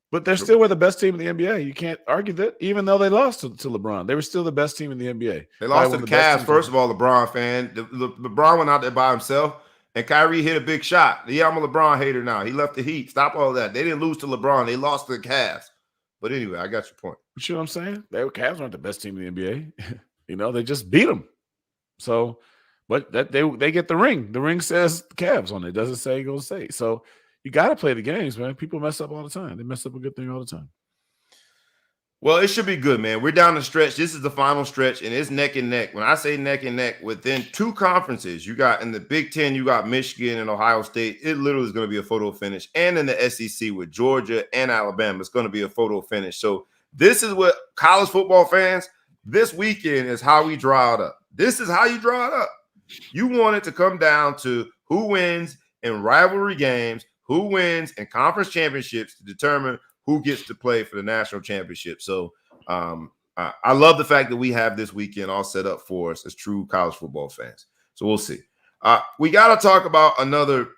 But they still were the best team in the NBA. You can't argue that, even though they lost to LeBron. They were still the best team in the NBA. They lost to the Cavs, first of all, LeBron fan. LeBron went out there by himself, and Kyrie hit a big shot. Yeah, I'm a LeBron hater now. He left the Heat. Stop all that. They didn't lose to LeBron. They lost to the Cavs. But anyway, I got your point. You know what I'm saying? Cavs aren't the best team in the NBA. They just beat them. So, but that they get the ring. The ring says Cavs on it. It doesn't say Golden State. So you got to play the games, man. People mess up all the time. They mess up a good thing all the time. Well, it should be good, man. We're down the stretch. This is the final stretch, and it's neck and neck. When I say neck and neck, within 2 conferences, you got in the Big Ten, you got Michigan and Ohio State. It literally is going to be a photo finish. And in the SEC with Georgia and Alabama, it's going to be a photo finish. So this is what college football fans, this weekend is how we draw it up. This is how you draw it up. You want it to come down to who wins in rivalry games, who wins in conference championships to determine who gets to play for the national championship. So I love the fact that we have this weekend all set up for us as true college football fans. So we'll see. We got to talk about another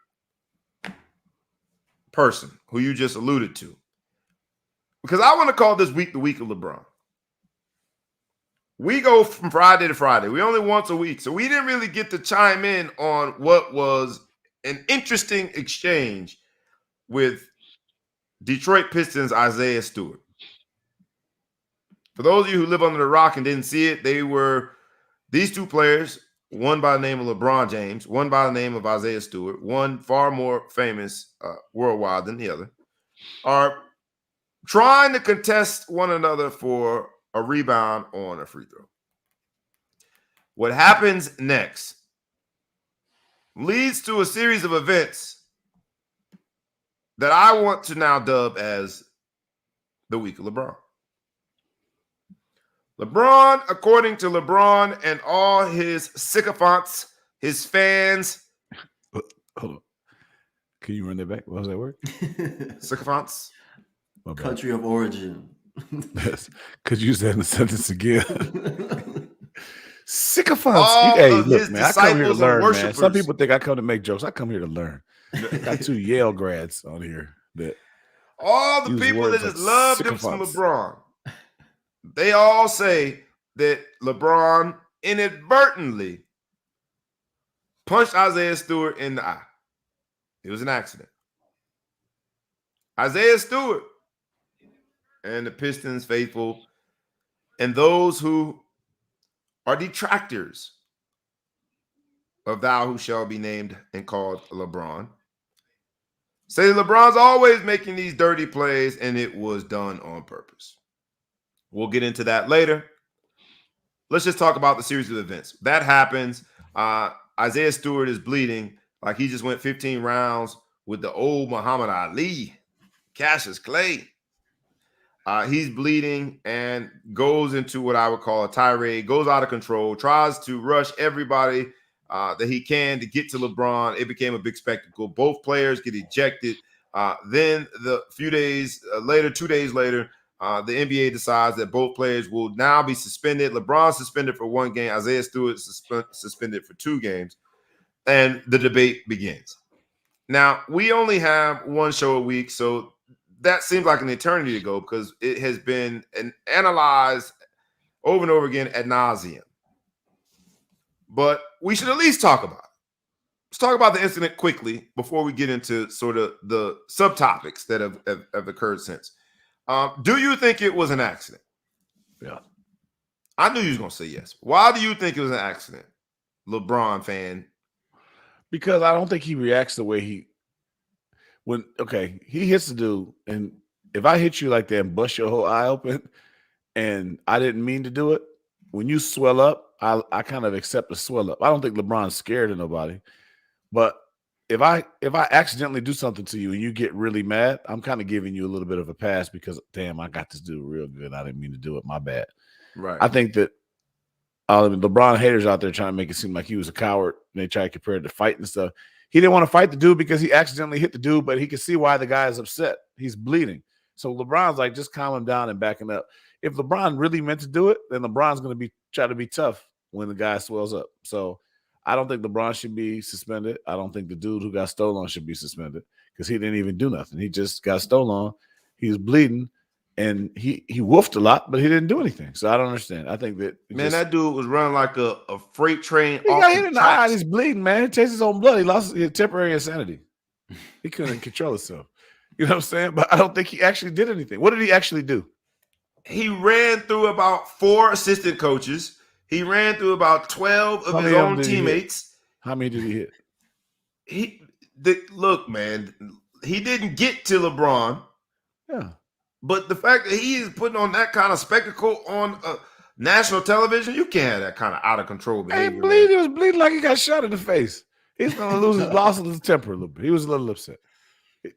person who you just alluded to, because I want to call this week the week of LeBron. we go from Friday to Friday. We only once a week. So we didn't really get to chime in on what was an interesting exchange with Detroit Pistons Isaiah Stewart. For those of you who live under the rock and didn't see it, they were these two players, one by the name of LeBron James, one by the name of Isaiah Stewart, one far more famous worldwide than the other, are trying to contest one another for a rebound on a free throw. What happens next leads to a series of events that I want to now dub as the week of LeBron. LeBron, according to LeBron and all his sycophants, his fans. Hold on. Can you run that back? What was that word? Sycophants. Country of origin. Yes. Could you use that in a sentence again? Sycophants. All Hey, of look, his man, I come here to disciples and learn, man. worshipers. Some people think I come to make jokes. I come here to learn. Got 2 Yale grads on here that all the use people words that just like love them some sycophants. LeBron, they all say that LeBron inadvertently punched Isaiah Stewart in the eye. It was an accident. Isaiah Stewart and the Pistons faithful and those who are detractors of thou who shall be named and called LeBron say LeBron's always making these dirty plays and it was done on purpose. We'll get into that later. Let's just talk about the series of events. That happens. Isaiah Stewart is bleeding like he just went 15 rounds with the old Muhammad Ali, Cassius Clay. He's bleeding and goes into what I would call a tirade, goes out of control, tries to rush everybody that he can to get to LeBron. It became a big spectacle. Both players get ejected. Then the few days later, 2 days later, the NBA decides that both players will now be suspended. LeBron suspended for 1 game. Isaiah Stewart suspended for 2 games. And the debate begins. Now, we only have 1 show a week, so that seems like an eternity ago because it has been analyzed over and over again ad nauseum. But we should at least talk about it. Let's talk about the incident quickly before we get into sort of the subtopics that have occurred since. Do you think it was an accident? Yeah. I knew you was going to say yes. Why do you think it was an accident, LeBron fan? Because I don't think he reacts the way he hits the dude, and if I hit you like that and bust your whole eye open and I didn't mean to do it, when you swell up, I kind of accept the swell up. I don't think LeBron's scared of nobody. But if I accidentally do something to you and you get really mad, I'm kind of giving you a little bit of a pass because, damn, I got this dude real good. I didn't mean to do it. My bad. Right. I think that LeBron haters out there trying to make it seem like he was a coward and they try to compare it to fight and stuff. He didn't want to fight the dude because he accidentally hit the dude, but he could see why the guy is upset. He's bleeding. So LeBron's like, just calm him down and back him up. If LeBron really meant to do it, then LeBron's going to try to be tough when the guy swells up. So I don't think LeBron should be suspended. I don't think the dude who got stolen should be suspended because he didn't even do nothing. He just got stolen. He was bleeding, and he woofed a lot, but he didn't do anything. So I don't understand. I think that that dude was running like a freight train. He got hit in the eye. And he's bleeding, man. He tastes his own blood. He lost his temporary insanity. He couldn't control himself. You know what I'm saying? But I don't think he actually did anything. What did he actually do? He ran through about 4 assistant coaches. He ran through about 12 of his own teammates. How many did he hit? Look, man, he didn't get to LeBron. Yeah. But the fact that he is putting on that kind of spectacle on national television, you can't have that kind of out of control behavior. He was bleeding like he got shot in the face. He's going to lose his loss of his temper a little bit. He was a little upset.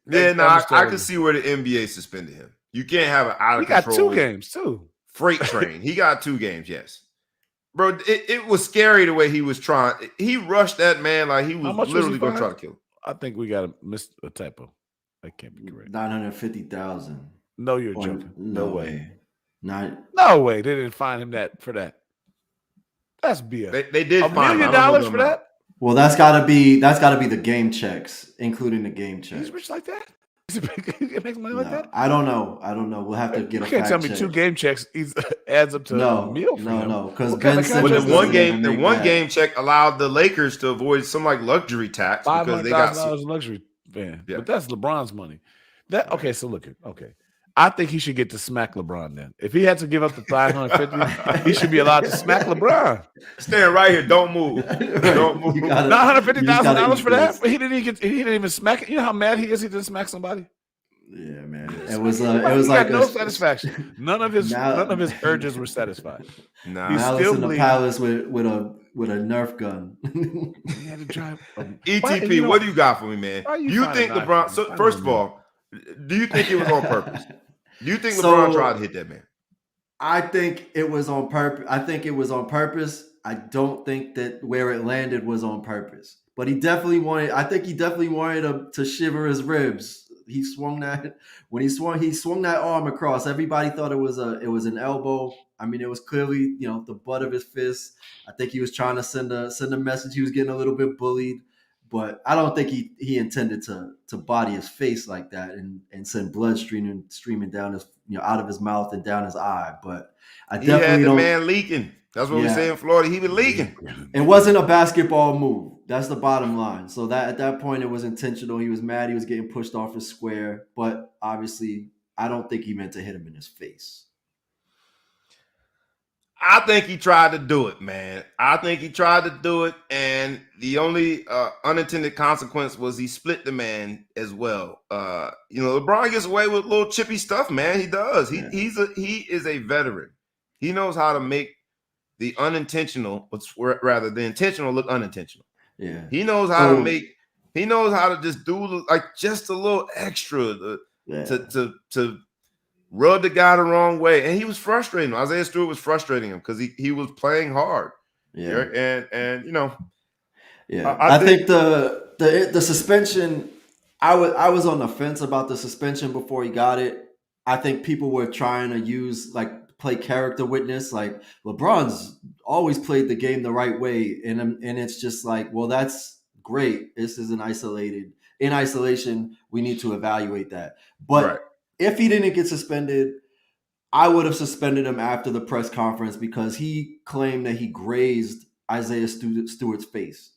Yeah, I can see where the NBA suspended him. You can't have an out of control. He got 2 games, too. Freight train. He got 2 games, yes. Bro, it was scary the way he was trying. He rushed that man like he was literally going to try to kill him. I think we got to miss a typo. That can't be correct. 950,000. No, you're joking. No way. No way. They didn't find him for that. That's BS. They did $1 million for that. Well, that's got to be the game checks, including the game checks. He's rich like that. It makes money like No, that. I don't know. We'll have to get You a can't fact tell me check. 2 game checks adds up to a meal for him. No, because What kind Ben of Well, Simmons the contract is doesn't it? even one make game that. check allowed the Lakers to avoid some like luxury tax because they got $500,000 luxury van, Yeah. but that's LeBron's money. Right. Okay, so look, okay, I think he should get to smack LeBron. Then, if he had to give up the 550, he should be allowed to smack LeBron. Stand right here. Don't move. Don't move. You Not gotta $150,000 eat for that. this. But he didn't even smack it. You know how mad he is? He didn't smack somebody. Yeah, man. He It was he like got no sasatisfaction. None of his urges were satisfied. Nah. He's Malice still in the bleeding. Palace with a Nerf gun. He had to drive. ETP, what do you got for me, man? why you You find think a knife LeBron? for me? So I don't first of know. all, do you think it was on purpose? Do you think So- LeBron tried to hit that man? I think it was on purpose. I don't think that where it landed was on purpose. But he definitely wanted. I think he definitely wanted to shiver his ribs. He swung that when he swung that arm across. Everybody thought it was an elbow. I mean, it was clearly the butt of his fist. I think he was trying to send a message. He was getting a little bit bullied, but I don't think he intended to body his face like that and send blood streaming down his out of his mouth and down his eye. But I He had definitely the don't. man leaking. That's what we Yeah. say in Florida. He was leaking. It wasn't a basketball move. That's the bottom line. So that at that point, it was intentional. He was mad. He was getting pushed off his square. But obviously, I don't think he meant to hit him in his face. I think he tried to do it, man. I think he tried to do it, and the only unintended consequence was he split the man as well. LeBron gets away with little chippy stuff, man. He does. He is a veteran. He knows how to make the the intentional look unintentional. Yeah. He knows how to make. He knows how to just do just a little extra to rub the guy the wrong way, and he was frustrating him. Isaiah Stewart was frustrating him because he was playing hard. Yeah. And Yeah. I think the suspension. I was on the fence about the suspension before he got it. I think people were trying to play character witness. Like LeBron's always played the game the right way, and it's just like, well, that's great. This is in isolation. We need to evaluate that. But right. if he didn't get suspended, I would have suspended him after the press conference because he claimed that he grazed Isaiah Stewart's face.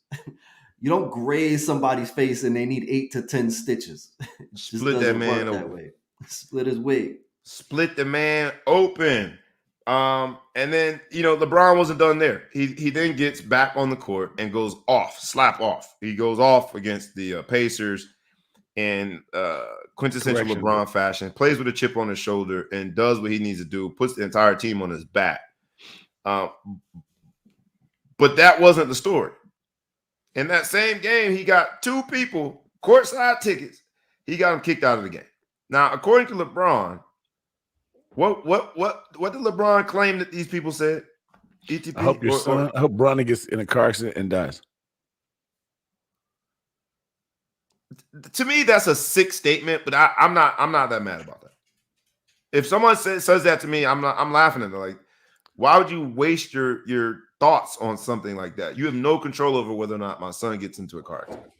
You don't graze somebody's face and they need 8 to 10 stitches. Split that man open. That way. Split his wig. Split the man open. And then LeBron wasn't done there. He then gets back on the court and goes off, slap off. He goes off against the Pacers in quintessential LeBron fashion, plays with a chip on his shoulder and does what he needs to do, puts the entire team on his back. But that wasn't the story. In that same game, he got 2 people courtside tickets. He got them kicked out of the game. Now, according to LeBron, what did LeBron claim that these people said? ETP? I hope I hope Bronny gets in a car accident and dies. To me, that's a sick statement, but I'm not that mad about that. If someone says that to me, I'm laughing at it. Like, why would you waste your thoughts on something like that? You have no control over whether or not my son gets into a car accident.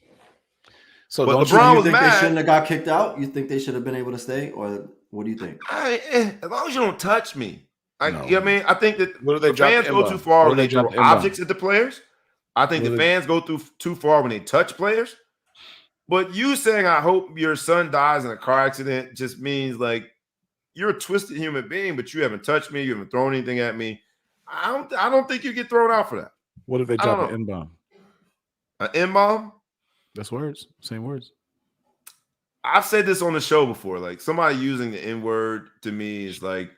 So but LeBron was think mad. They shouldn't have got kicked out? You think they should have been able to stay, or what do you think? As long as you don't touch me, You know what I mean? I think that the fans go too far when they throw objects at the players. I think the fans go too far when they touch players. But you saying, I hope your son dies in a car accident just means like you're a twisted human being, but you haven't touched me. You haven't thrown anything at me. I don't think you get thrown out for that. What if they drop an N-bomb? An N-bomb? That's words. Same words. I've said this on the show before. Like, somebody using the N-word to me is like,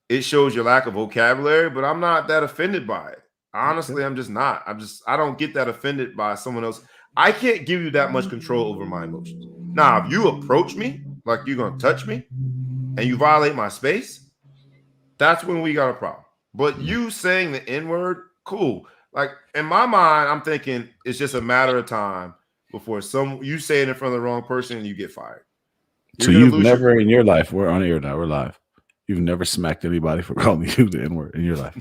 it shows your lack of vocabulary, but I'm not that offended by it. Honestly, I'm just not. I don't get that offended by someone else. I can't give you that much control over my emotions. Now, if you approach me like you're going to touch me and you violate my space, that's when we got a problem. But you saying the N-word, cool. Like, in my mind, I'm thinking it's just a matter of time before you say it in front of the wrong person and you get fired. So you've never in your life, we're on air now, we're live. You've never smacked anybody for calling you the N-word in your life.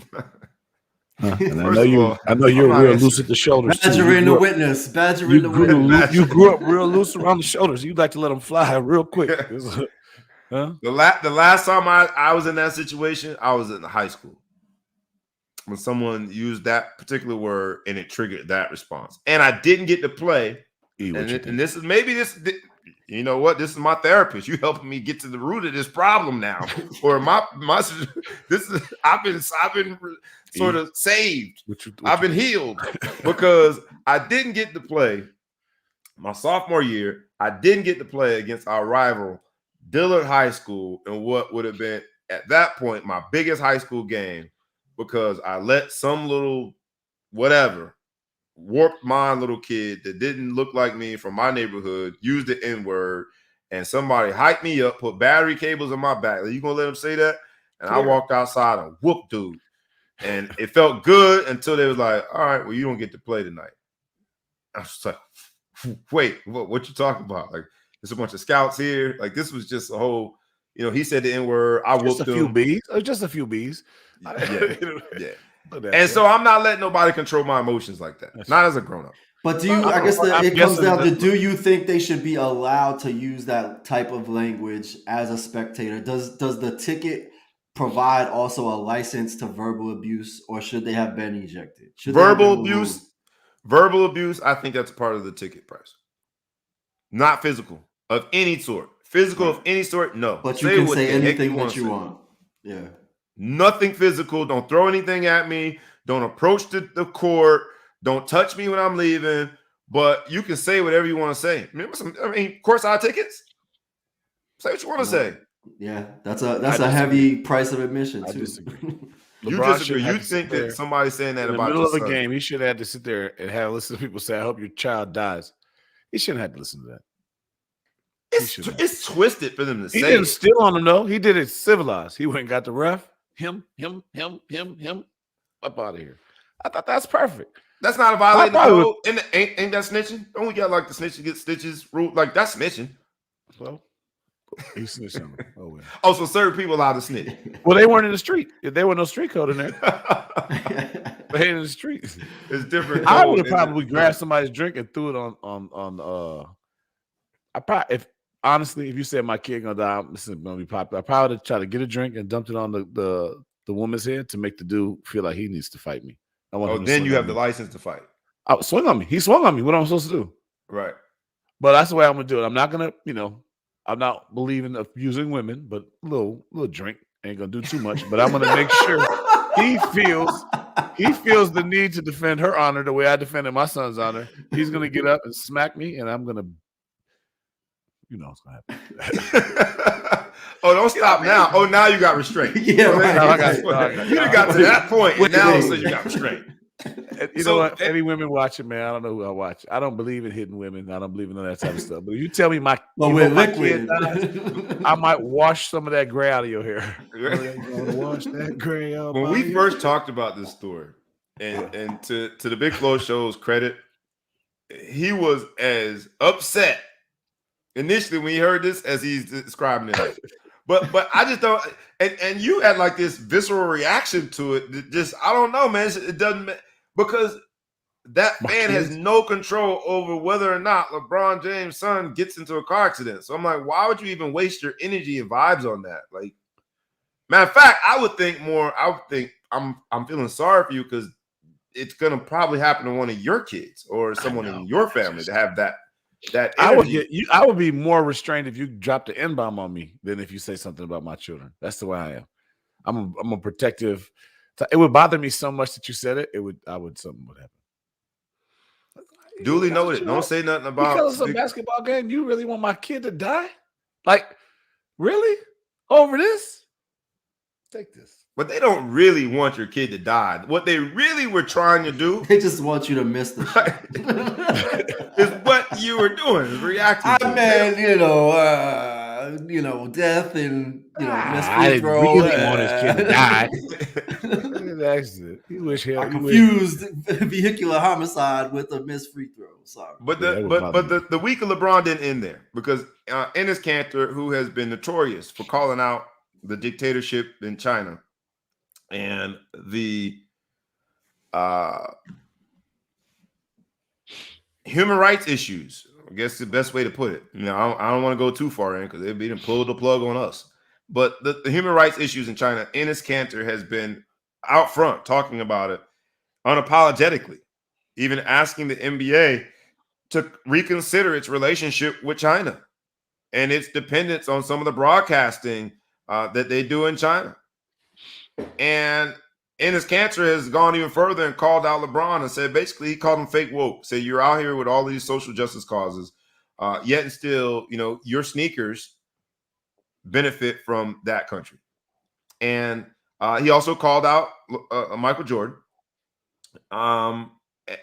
And First of all, I know I'm you're not real answering. loose at the shoulders too. Badger in the witness. Badger in the witness. You grew up real loose around the shoulders. You'd like to let them fly real quick. Huh? The last time I was in that situation, I was in high school when someone used that particular word and it triggered that response, and I didn't get to play. And this is you know what? This is my therapist. You helping me get to the root of this problem now, or this is I've been sort of saved. I've been healed because I didn't get to play my sophomore year. I didn't get to play against our rival Dillard High School in what would have been at that point my biggest high school game, because I let some little whatever warped mind little kid that didn't look like me from my neighborhood use the N-word, and somebody hyped me up, put battery cables in my back. Are you gonna let him say that? And I walked outside and whooped dude. And it felt good until they was like, all right, well, you don't get to play tonight. I was just like, wait, what you talking about? Like, there's a bunch of scouts here. Like, this was just a whole, he said the N-word. I whooped him. Just a few B's. Yeah. And so I'm not letting nobody control my emotions like that. Not as a grown-up. But do you? I guess it comes down to: do you think they should be allowed to use that type of language as a spectator? Does the ticket provide also a license to verbal abuse, or should they have been ejected? Verbal abuse. I think that's part of the ticket price. Not physical of any sort. Physical of any sort, no. But you can say anything that you want. Yeah. Nothing physical. Don't throw anything at me. Don't approach the court. Don't touch me when I'm leaving. But you can say whatever you want to say. Remember courtside tickets? Say what you want to say. Yeah, that's a heavy price of admission too. I disagree. You disagree. You think that somebody saying that about in the middle of a game, he should have had to sit there and have listen to people say, "I hope your child dies." He shouldn't have to listen to that. It's twisted for them to say. He didn't steal on him though. He did it civilized. He went and got the ref. Him. Up out of here. I thought that's perfect. That's not a violation of code. Ain't that snitching? Don't we got like the snitching get stitches rule? Like that's snitching. Well, he snitched on him. Oh, well. Oh, so certain people allowed to snitch. Well, they weren't in the street. There was no street code in there. They ain't in the street. It's different. I would have probably grabbed somebody's drink and threw it on. Honestly, if you said my kid gonna die, this is gonna be popular, I probably would have tried to get a drink and dumped it on the woman's head to make the dude feel like he needs to fight me. Then you have the license to fight. Swing on me. He swung on me. What am I supposed to do? Right. But that's the way I'm gonna do it. I'm not gonna, I'm not believing of using women, but a little drink ain't gonna do too much. But I'm gonna make sure he feels the need to defend her honor the way I defended my son's honor. He's gonna get up and smack me, and I'm gonna. It's gonna happen. Oh, don't stop now. Oh, now you got restraint. Yeah, right. You got to that point, and now so you got restraint. Know what? Any women watching, man, I don't know who I watch. I don't believe in hitting women. I don't believe in that type of stuff. But if you tell me my kid dies, I might wash some of that gray out of your hair. Wash that gray out. When we first talked about this story, and to the Big Flow Show's credit, he was as upset initially when he heard this as he's describing it. But I just don't, and you had like this visceral reaction to it. Just I don't know, man. It doesn't, because that man has no control over whether or not LeBron James' son gets into a car accident. So I'm like, why would you even waste your energy and vibes on that? Like, matter of fact, I would think I'm feeling sorry for you because it's gonna probably happen to one of your kids or someone in your family to have that. I would be more restrained if you dropped the N-bomb on me than if you say something about my children. That's the way I am. I'm a protective. It would bother me so much that you said it. Something would happen. Duly noted. Don't say nothing about because it's a basketball game. You really want my kid to die? Like, really? Over this? Take this. But they don't really want your kid to die. What they really were trying to do, they just want you to miss the shot. Is what you were doing, is reacting. Death and miss I free didn't throw. really want his kid to die. That's it. He wish hell. I confused vehicular homicide with a missed free throw. Sorry, but the week of LeBron didn't end there, because Enes Kanter, who has been notorious for calling out the dictatorship in China and the Human rights issues. I guess the best way to put it. I don't want to go too far in because they'd be pulled the plug on us. But the human rights issues in China, Enes Kanter has been out front talking about it unapologetically, even asking the NBA to reconsider its relationship with China and its dependence on some of the broadcasting that they do in China. And Enes Kanter has gone even further and called out LeBron and said, basically, he called him fake woke. Said, you're out here with all these social justice causes, yet and still, your sneakers benefit from that country. And he also called out Michael Jordan. And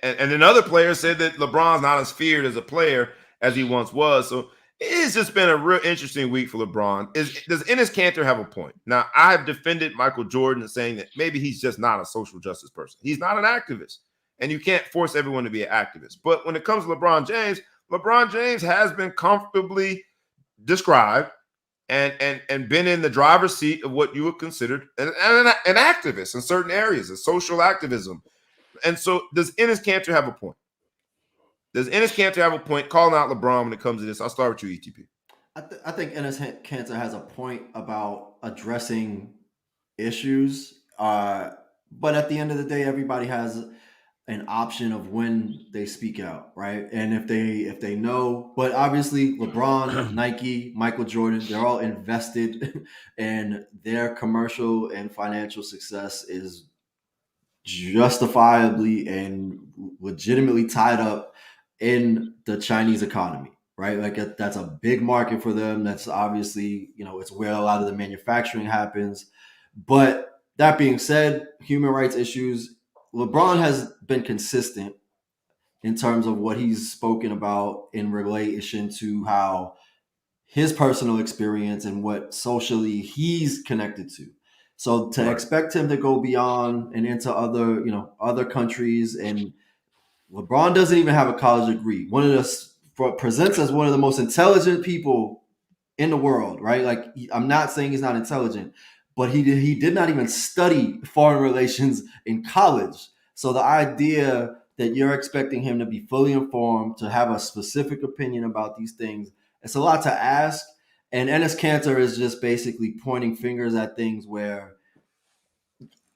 another player said that LeBron's not as feared as a player as he once was. So it's just been a real interesting week for LeBron. Does Enes Kanter have a point? Now, I have defended Michael Jordan saying that maybe he's just not a social justice person. He's not an activist, and you can't force everyone to be an activist. But when it comes to LeBron James has been comfortably described and been in the driver's seat of what you would consider an activist in certain areas, a social activism. And so does Enes Kanter have a point? Does Enes Kanter have a point calling out LeBron when it comes to this? I'll start with you, ETP. I think Enes Kanter has a point about addressing issues. But at the end of the day, everybody has an option of when they speak out, right? And if they know, but obviously LeBron, Nike, Michael Jordan, they're all invested and their commercial and financial success is justifiably and legitimately tied up in the Chinese economy, right? Like that's a big market for them. That's obviously, it's where a lot of the manufacturing happens. But that being said, human rights issues, LeBron has been consistent in terms of what he's spoken about in relation to how his personal experience and what socially he's connected to. So to expect him to go beyond and into other countries, and LeBron doesn't even have a college degree. Presents as one of the most intelligent people in the world, right? Like, I'm not saying he's not intelligent, but he did not even study foreign relations in college. So the idea that you're expecting him to be fully informed, to have a specific opinion about these things, it's a lot to ask. And Enes Kanter is just basically pointing fingers at things where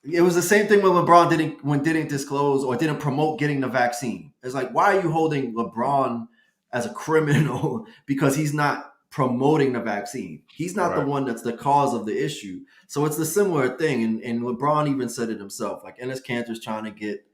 it was the same thing when LeBron didn't disclose or didn't promote getting the vaccine. It's like, why are you holding LeBron as a criminal because he's not promoting the vaccine? He's not the one that's the cause of the issue. So it's the similar thing. And LeBron even said it himself. Like, Enes Kanter's trying to get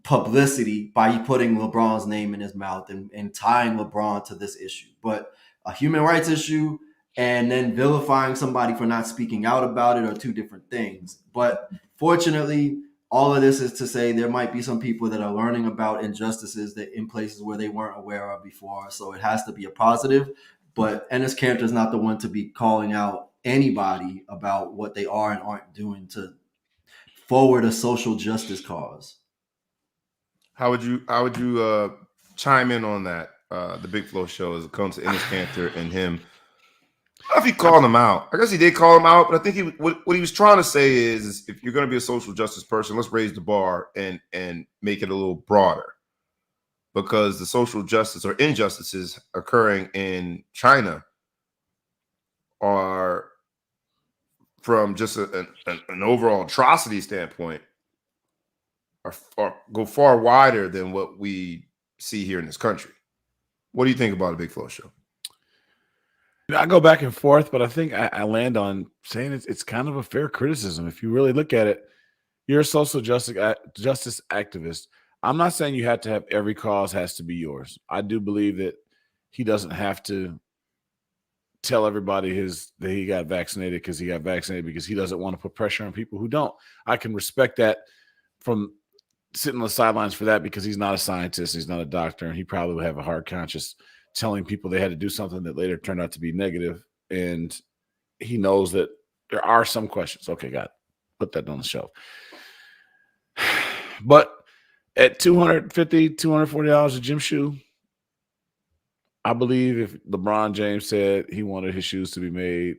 publicity by putting LeBron's name in his mouth and tying LeBron to this issue. But a human rights issue and then vilifying somebody for not speaking out about it are two different things. But fortunately, all of this is to say there might be some people that are learning about injustices that in places where they weren't aware of before. So it has to be a positive. But Enes Kanter is not the one to be calling out anybody about what they are and aren't doing to forward a social justice cause. How would you chime in on that? The Big Flow show as it comes to Enes Kanter and him. I don't know if he called him out. I guess he did call him out, but I think what he was trying to say is if you're going to be a social justice person, let's raise the bar and make it a little broader, because the social justice or injustices occurring in China are, from just an overall atrocity standpoint, are go far wider than what we see here in this country. What do you think about a Big Flow show? I go back and forth, but I think I land on saying it's kind of a fair criticism. If you really look at it, you're a social justice activist. I'm not saying you have to have every cause has to be yours. I do believe that he doesn't have to tell everybody that he got vaccinated because he got vaccinated because he doesn't want to put pressure on people who don't. I can respect that from sitting on the sidelines for that because he's not a scientist, he's not a doctor, and he probably would have a hard conscience telling people they had to do something that later turned out to be negative. And he knows that there are some questions. Okay, got it. Put that on the shelf. But at $250, $240 a gym shoe, I believe if LeBron James said he wanted his shoes to be made,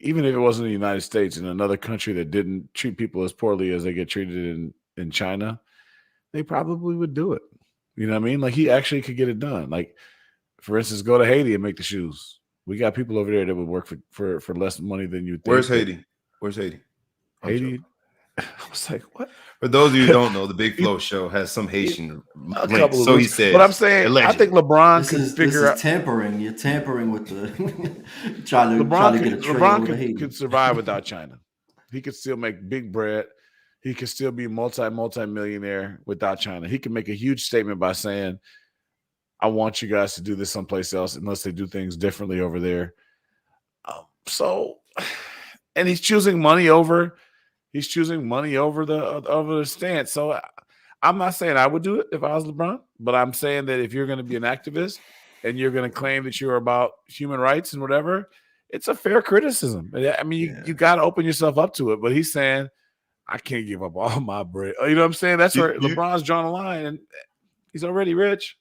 even if it wasn't in the United States, in another country that didn't treat people as poorly as they get treated in in China, they probably would do it. You know what I mean? Like he actually could get it done. Like, for instance, go to Haiti and make the shoes. We got people over there that would work for less money than you think. Where's Haiti? Where's Haiti? Haiti. I was like, what? For those of you who don't know, the Big Flow Show has some Haitian links. So he says. But I'm saying, allegedly. I think LeBron could figure out. Tampering. You're tampering with the trying to get a trade over to Haiti. Could survive without China. He could still make big bread. He could still be multi-millionaire without China. He can make a huge statement by saying, I want you guys to do this someplace else unless they do things differently over there. And he's choosing money over the stance. So I'm not saying I would do it if I was LeBron, but I'm saying that if you're going to be an activist and you're going to claim that you're about human rights and whatever, it's a fair criticism. I mean, you got to open yourself up to it. But he's saying, I can't give up all my bread. You know what I'm saying? That's where LeBron's drawn a line, and he's already rich.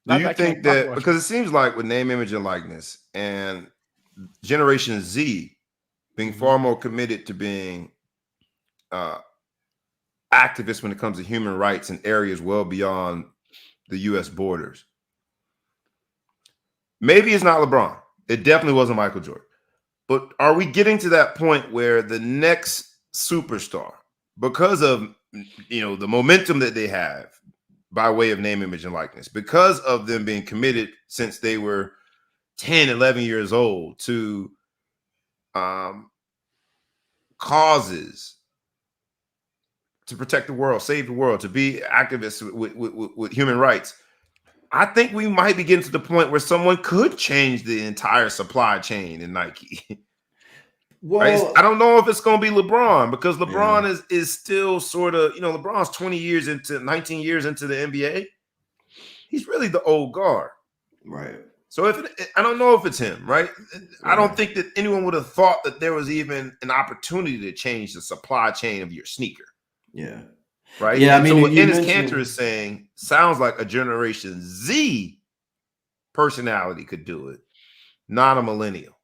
Do you think that, because it seems like with name, image, and likeness, and Generation Z being far more committed to being activists when it comes to human rights in areas well beyond the U.S. borders. Maybe it's not LeBron. It definitely wasn't Michael Jordan. But are we getting to that point where the next superstar, because of the momentum that they have by way of name, image, and likeness, because of them being committed since they were 10, 11 years old to causes to protect the world, save the world, to be activists with human rights, I think we might be getting to the point where someone could change the entire supply chain in Nike. Well, right? I don't know if it's going to be LeBron, because LeBron is still sort of, LeBron's 19 years into the NBA. He's really the old guard. Right. So I don't know if it's him, right? I don't think that anyone would have thought that there was even an opportunity to change the supply chain of your sneaker. Yeah. Right. Yeah. And so what Enes Kanter is saying sounds like a Generation Z personality could do it, not a millennial.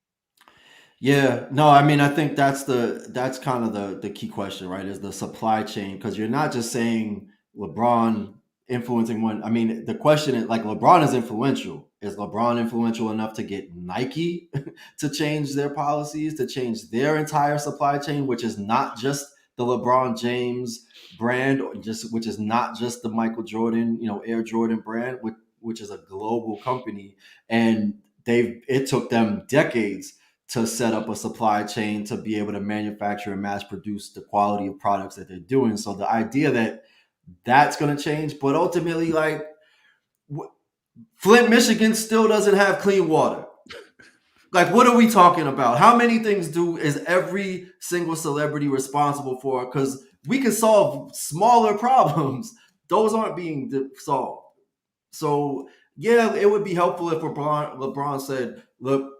Yeah, no, I mean, I think that's kind of the key question, right? Is the supply chain, because you're not just saying LeBron influencing one. I mean, the question is, like, LeBron is influential. Is LeBron influential enough to get Nike to change their policies, to change their entire supply chain, which is not just the LeBron James brand, which is not just the Michael Jordan, Air Jordan brand, which is a global company, and it took them decades to set up a supply chain to be able to manufacture and mass produce the quality of products that they're doing. So the idea that that's going to change, but ultimately, like, Flint, Michigan still doesn't have clean water. Like, what are we talking about? How many things is every single celebrity responsible for? Because we can solve smaller problems. Those aren't being solved. So, yeah, it would be helpful if LeBron said, look,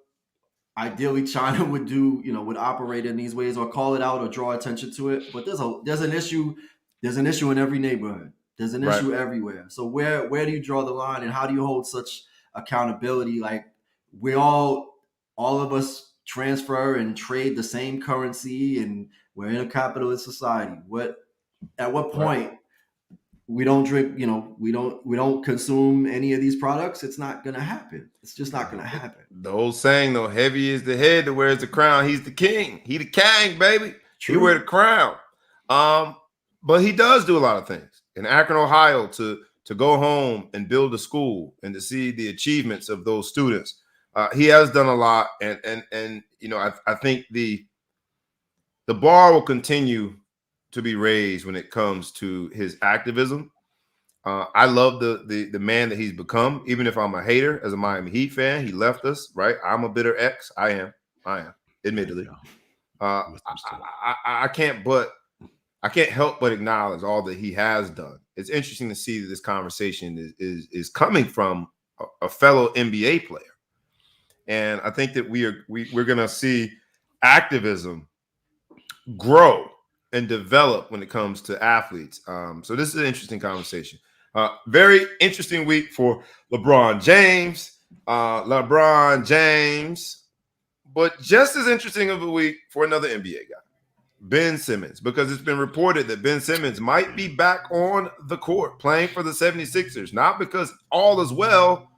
ideally China would would operate in these ways, or call it out or draw attention to it. But there's an issue in every neighborhood. There's an issue everywhere. So where do you draw the line, and how do you hold such accountability? Like, we all of us transfer and trade the same currency, and we're in a capitalist society. At what point we don't drink, we don't consume any of these products? It's not going to happen. It's just not going to happen. The old saying, though, heavy is the head that wears the crown. He's the king. He the king, baby. True. He wear the crown. But he does do a lot of things. In Akron, Ohio, to go home and build a school and to see the achievements of those students. He has done a lot. And I think the bar will continue to be raised when it comes to his activism. I love the man that he's become, even if I'm a hater as a Miami Heat fan. He left us, right? I'm a bitter ex. I am, admittedly. I can't help but acknowledge all that he has done. It's interesting to see that this conversation is coming from a fellow NBA player. And I think that we're going to see activism grow and develop when it comes to athletes. So this is an interesting conversation. Very interesting week for LeBron James. But just as interesting of a week for another NBA guy. Ben Simmons, because it's been reported that Ben Simmons might be back on the court playing for the 76ers, not because all is well,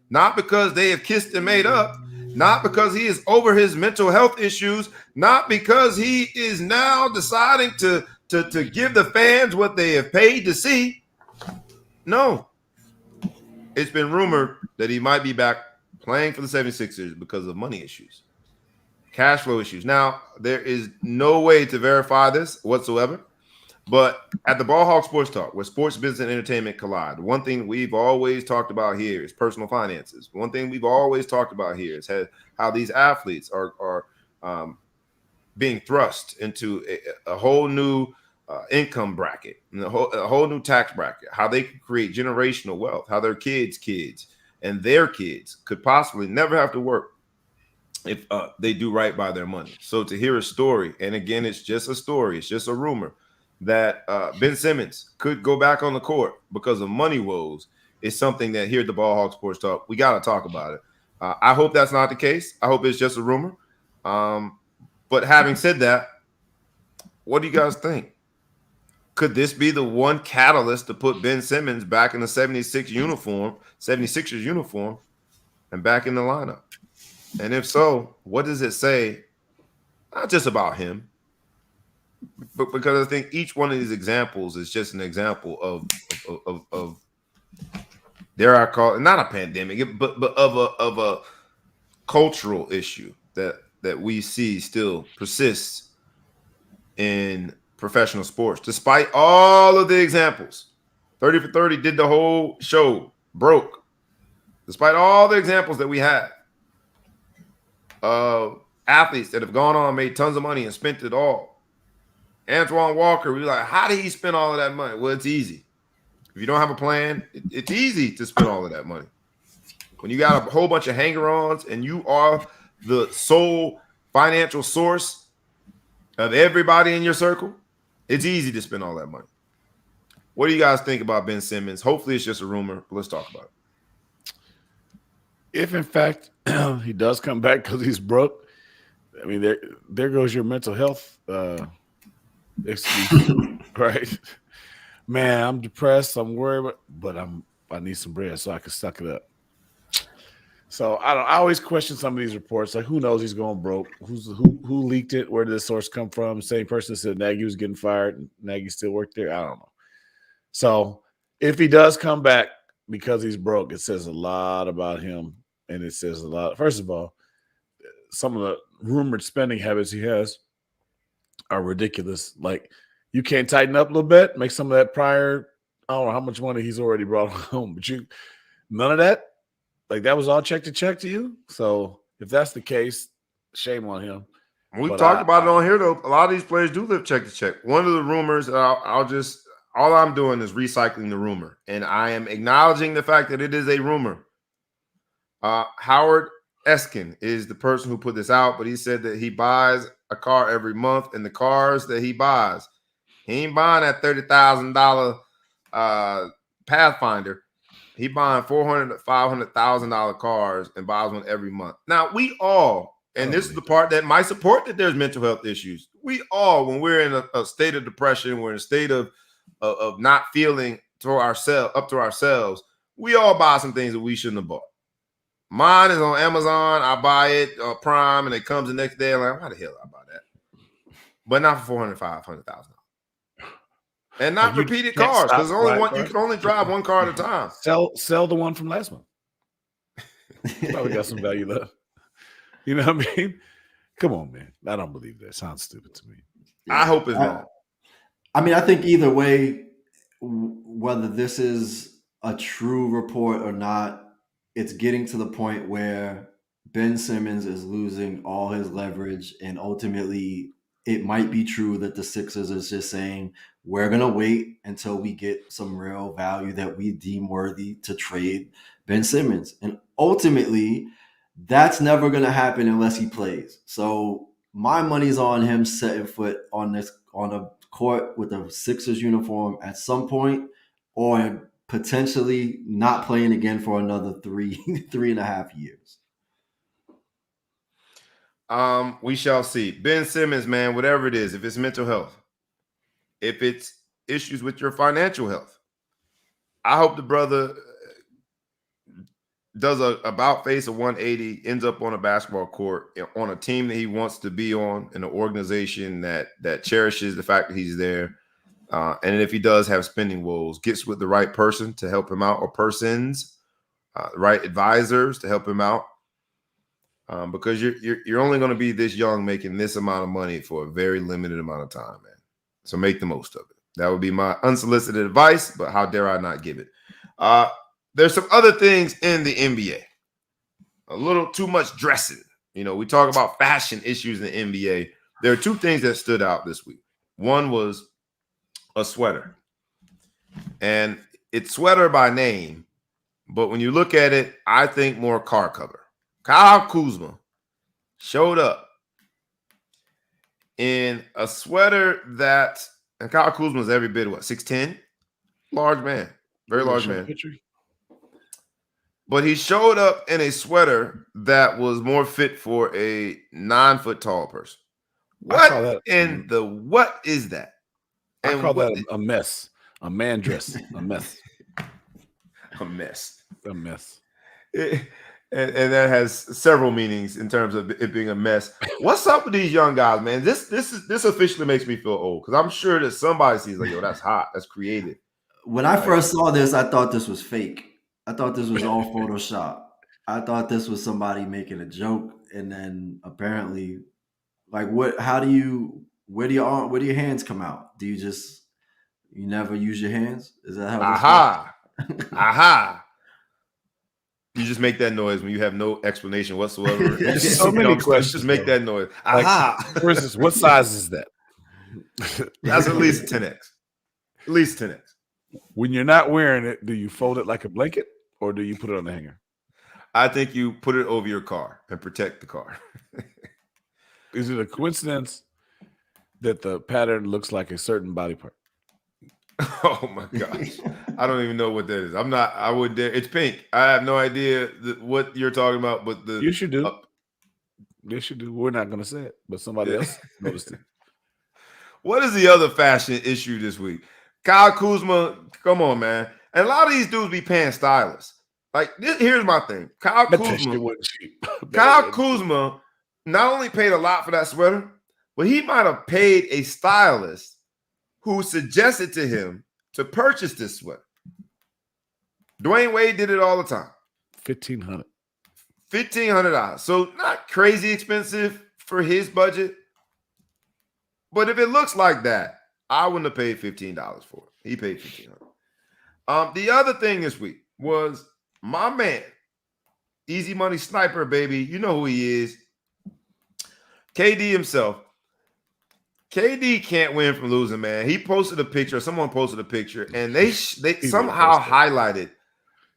not because they have kissed and made up, not because he is over his mental health issues, not because he is now deciding to give the fans what they have paid to see. No, it's been rumored that he might be back playing for the 76ers because of money issues, cash flow issues. Now, there is no way to verify this whatsoever, but at the Ball Hawk Sports Talk, where sports, business, and entertainment collide, one thing we've always talked about here is personal finances. One thing we've always talked about here is how these athletes are being thrust into a whole new income bracket, and a whole new tax bracket, how they can create generational wealth, how their kids and their kids could possibly never have to work if they do right by their money. So to hear a story, and again, it's just a story, it's just a rumor, that Ben Simmons could go back on the court because of money woes is something that here at the Ball Hawk Sports Talk, we got to talk about it. I hope that's not the case. I hope it's just a rumor. But having said that, what do you guys think? Could this be the one catalyst to put Ben Simmons back in the 76ers uniform and back in the lineup? And if so, what does it say? Not just about him, but because I think each one of these examples is just an example of dare I call it, not a pandemic, but of a cultural issue that we see still persists in professional sports, despite all of the examples. 30 for 30 did the whole show, broke. Despite all the examples that we have of athletes that have gone on, made tons of money and spent it all. Antoine Walker, we were like, how did he spend all of that money? Well, it's easy. If you don't have a plan, it's easy to spend all of that money. When you got a whole bunch of hanger-ons and you are the sole financial source of everybody in your circle, it's easy to spend all that money. What do you guys think about Ben Simmons? Hopefully it's just a rumor, but let's talk about it. If in fact he does come back because he's broke, I mean, there goes your mental health excuse, right? Man, I'm depressed. I'm worried, but I need some bread so I can suck it up. So I always question some of these reports. Like, who knows he's going broke? Who leaked it? Where did the source come from? Same person said Nagy was getting fired and Nagy still worked there. I don't know. So if he does come back because he's broke, it says a lot about him, and it says a lot. First of all, some of the rumored spending habits he has are ridiculous. Like, you can't tighten up a little bit, make some of that prior. I don't know how much money he's already brought home, but none of that. Like, that was all check to you. So if that's the case, shame on him. We've talked about it on here, though. A lot of these players do live check to check. One of the rumors, all I'm doing is recycling the rumor, and I am acknowledging the fact that it is a rumor. Howard Eskin is the person who put this out, but he said that he buys a car every month, and the cars that he buys, he ain't buying that $30,000 Pathfinder. He buying $400,000 to $500,000 cars and buys one every month. Now, we all, and this is the part that might support that there's mental health issues. We all, when we're in a state of depression, we're in a state of not feeling up to ourselves, we all buy some things that we shouldn't have bought. Mine is on Amazon. I buy it Prime, and it comes the next day. I'm like, how the hell did I buy that? But not for $400,000, $500,000. And not repeated cars, because you can only drive one car at a time. Sell the one from last month. Probably got some value left. You know what I mean? Come on, man. I don't believe that. Sounds stupid to me. I hope it's wrong. I mean, I think either way, whether this is a true report or not, it's getting to the point where Ben Simmons is losing all his leverage, and ultimately it might be true that the Sixers is just saying, we're going to wait until we get some real value that we deem worthy to trade Ben Simmons. And ultimately, that's never going to happen unless he plays. So my money's on him setting foot on a court with a Sixers uniform at some point, or potentially not playing again for another 3.5 years. We shall see. Ben Simmons, man, whatever it is, if it's mental health, if it's issues with your financial health, I hope the brother does a about face of 180, ends up on a basketball court on a team that he wants to be on, in an organization that cherishes the fact that he's there. And if he does have spending woes, gets with the right person to help him out, or persons, right advisors to help him out. Because you're only going to be this young, making this amount of money for a very limited amount of time, man. So make the most of it. That would be my unsolicited advice, but how dare I not give it? There's some other things in the NBA. A little too much dressing. You know, we talk about fashion issues in the NBA. There are two things that stood out this week. One was a sweater. And it's sweater by name, but when you look at it, I think more car cover. Kyle Kuzma showed up in a sweater that, and Kyle Kuzma's every bit, 6'10"? Large man. Very large man. But he showed up in a sweater that was more fit for a 9 foot tall person. What is that? I call that a mess. A man dress. A mess. A mess. A mess. And that has several meanings in terms of it being a mess. What's up with these young guys, man? This officially makes me feel old, because I'm sure that somebody sees like, yo, that's hot. That's creative. When I first saw this, I thought this was fake. I thought this was all Photoshop. I thought this was somebody making a joke, and then apparently, like, what? How do you? Where do your hands come out? Do you never use your hands? Is that how? Aha! Aha! You just make that noise when you have no explanation whatsoever. There's so many questions. Just make that noise. Aha! Like, for instance, what size is that? That's at least 10x. At least 10x. When you're not wearing it, do you fold it like a blanket, or do you put it on the hanger? I think you put it over your car and protect the car. Is it a coincidence that the pattern looks like a certain body part? Oh my gosh. I don't even know what that is. I wouldn't dare. It's pink. I have no idea what you're talking about, but you should do. Yes, you do. We're not going to say it, but somebody else noticed it. What is the other fashion issue this week? Kyle Kuzma, come on, man. And a lot of these dudes be paying stylists. Like, here's my thing. Kyle Kuzma not only paid a lot for that sweater, but he might have paid a stylist who suggested to him to purchase this sweater. Dwayne Wade did it all the time. $1,500. So not crazy expensive for his budget. But if it looks like that, I wouldn't have paid $15 for it. He paid $1,500. The other thing this week was my man, Easy Money Sniper, baby. You know who he is. KD himself. KD can't win from losing, man. He posted a picture. Someone posted a picture, and they somehow highlighted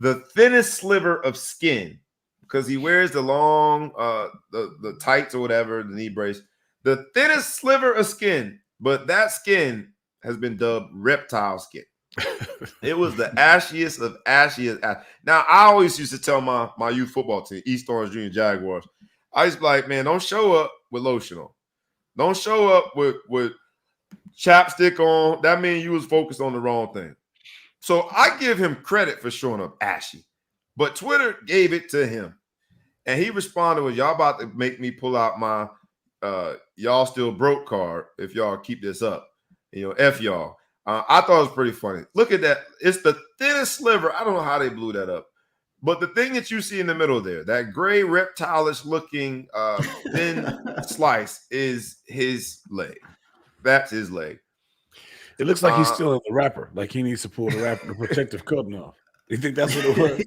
the thinnest sliver of skin, because he wears the long, the tights or whatever, the knee brace. The thinnest sliver of skin, but that skin has been dubbed reptile skin. It was the ashiest of ashiest. Now, I always used to tell my youth football team, East Orange Junior Jaguars, I used to be like, man, don't show up with lotion on. Don't show up with chapstick on. That means you was focused on the wrong thing. So I give him credit for showing up ashy. But Twitter gave it to him. And he responded with, y'all about to make me pull out my y'all still broke card if y'all keep this up. You know, F y'all. I thought it was pretty funny. Look at that. It's the thinnest sliver. I don't know how they blew that up. But the thing that you see in the middle there, that gray reptilish looking thin slice, is his leg. That's his leg. It looks like he's still in the wrapper. Like he needs to pull the protective coating off. You think that's what it was?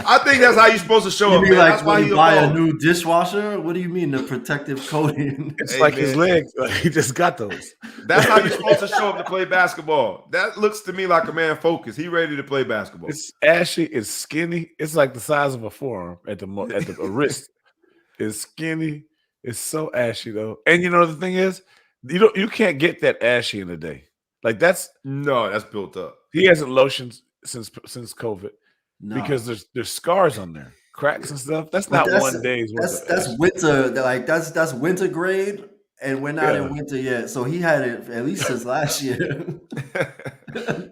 I think that's how you're supposed to show up. Man. Like when you buy a new dishwasher? What do you mean the protective coating? It's like his legs. Like he just got those. That's how you're supposed to show up to play basketball. That looks to me like a man focused. He ready to play basketball. It's ashy. It's skinny. It's like the size of a forearm at the wrist. It's skinny. It's so ashy though. And you know the thing is, you can't get that ashy in a day. Like that's built up. He hasn't lotioned since COVID. No. Because there's scars on there. cracks and stuff. That's But not one day's worth of that's action. winter. Like that's winter grade, and we're not Yeah. in winter yet. So he had it at least since last year.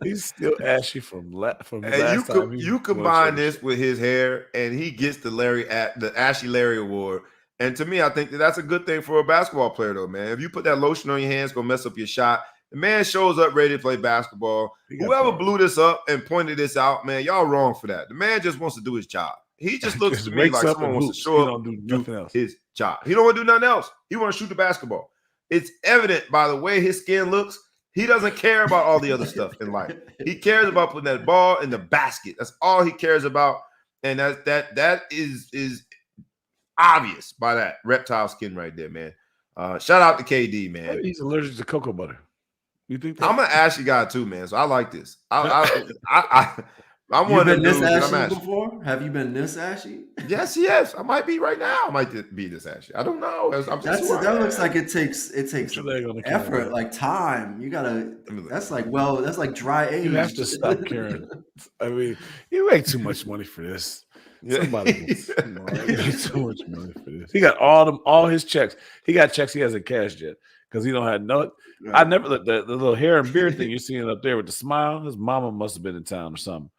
He's still ashy from the And last time he you won a combine this championship. with his hair, and he gets the Ashy Larry Award. And to me, I think that's a good thing for a basketball player, though, man. If you put that lotion on your hands, gonna mess up your shot. The man shows up ready to play basketball. Whoever blew this up and pointed this out, man, y'all wrong for that. The man just wants to do his job. He just looks to me wakes like up someone and wants to hoops. show He up, don't do nothing else. his job. He don't want to do nothing else. He want to shoot the basketball. It's evident by the way his skin looks. He doesn't care about all the other stuff in life. He cares about putting that ball in the basket. That's all he cares about, and that is obvious by that reptile skin right there, man. Shout out to KD, man. Maybe he's allergic to cocoa butter. You think that? I'm an ashy guy too, man. So I like this. I'm one of them dudes. I'm ashy before. Have you been this ashy? Yes. I might be right now. I might be this ashy. I don't know. That looks like it takes effort, like time. You gotta. That's like dry age. You have to stop caring. I mean, you make too much money for this. Somebody too much money for this. He got all his checks. He got checks he hasn't cashed yet because he don't have no. Right. I never the little hair and beard thing you're seeing up there with the smile. His mama must have been in town or something.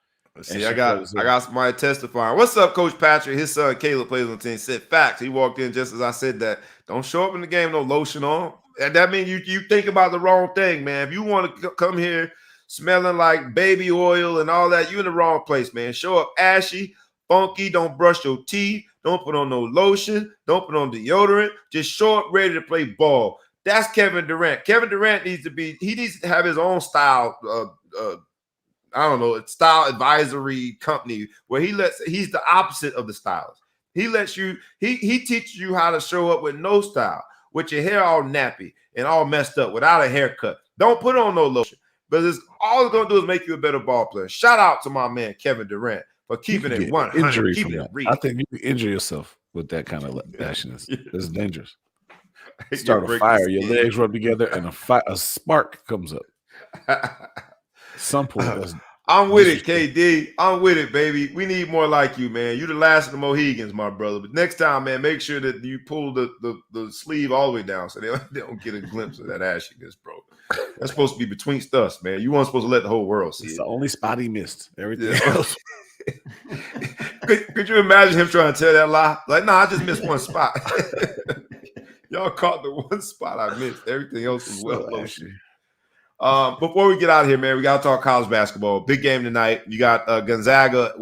See, I got somebody testifying. What's up, Coach Patrick? His son Caleb plays on the team. Said facts. He walked in just as I said that. Don't show up in the game no lotion on. That means you think about the wrong thing, man. If you want to come here smelling like baby oil and all that, you're in the wrong place, man. Show up ashy, funky. Don't brush your teeth. Don't put on no lotion. Don't put on deodorant. Just show up ready to play ball. That's Kevin Durant. Kevin Durant needs to have his own style. I don't know, style advisory company where he's the opposite of the stylist. He lets you, he teaches you how to show up with no style, with your hair all nappy and all messed up without a haircut. Don't put on no lotion, because all it's going to do is make you a better ball player. Shout out to my man, Kevin Durant, for keeping it 100, keeping it real. I think you can injure yourself with that kind of ashiness. It's dangerous. Start a fire, your legs rub together, and a spark comes up. Some point. I'm with it, KD. I'm with it, baby. We need more like you, man. You the last of the Mohegans, my brother. But next time, man, make sure that you pull the sleeve all the way down so they don't get a glimpse of that ashiness, bro. That's supposed to be between us, man. You weren't supposed to let the whole world see it. It's the only spot he missed. Everything else. Could you imagine him trying to tell that lie? Like, I just missed one spot. Y'all caught the one spot I missed. Everything else was well lotion. Before we get out of here, man, we got to talk college basketball. Big game tonight. You got Gonzaga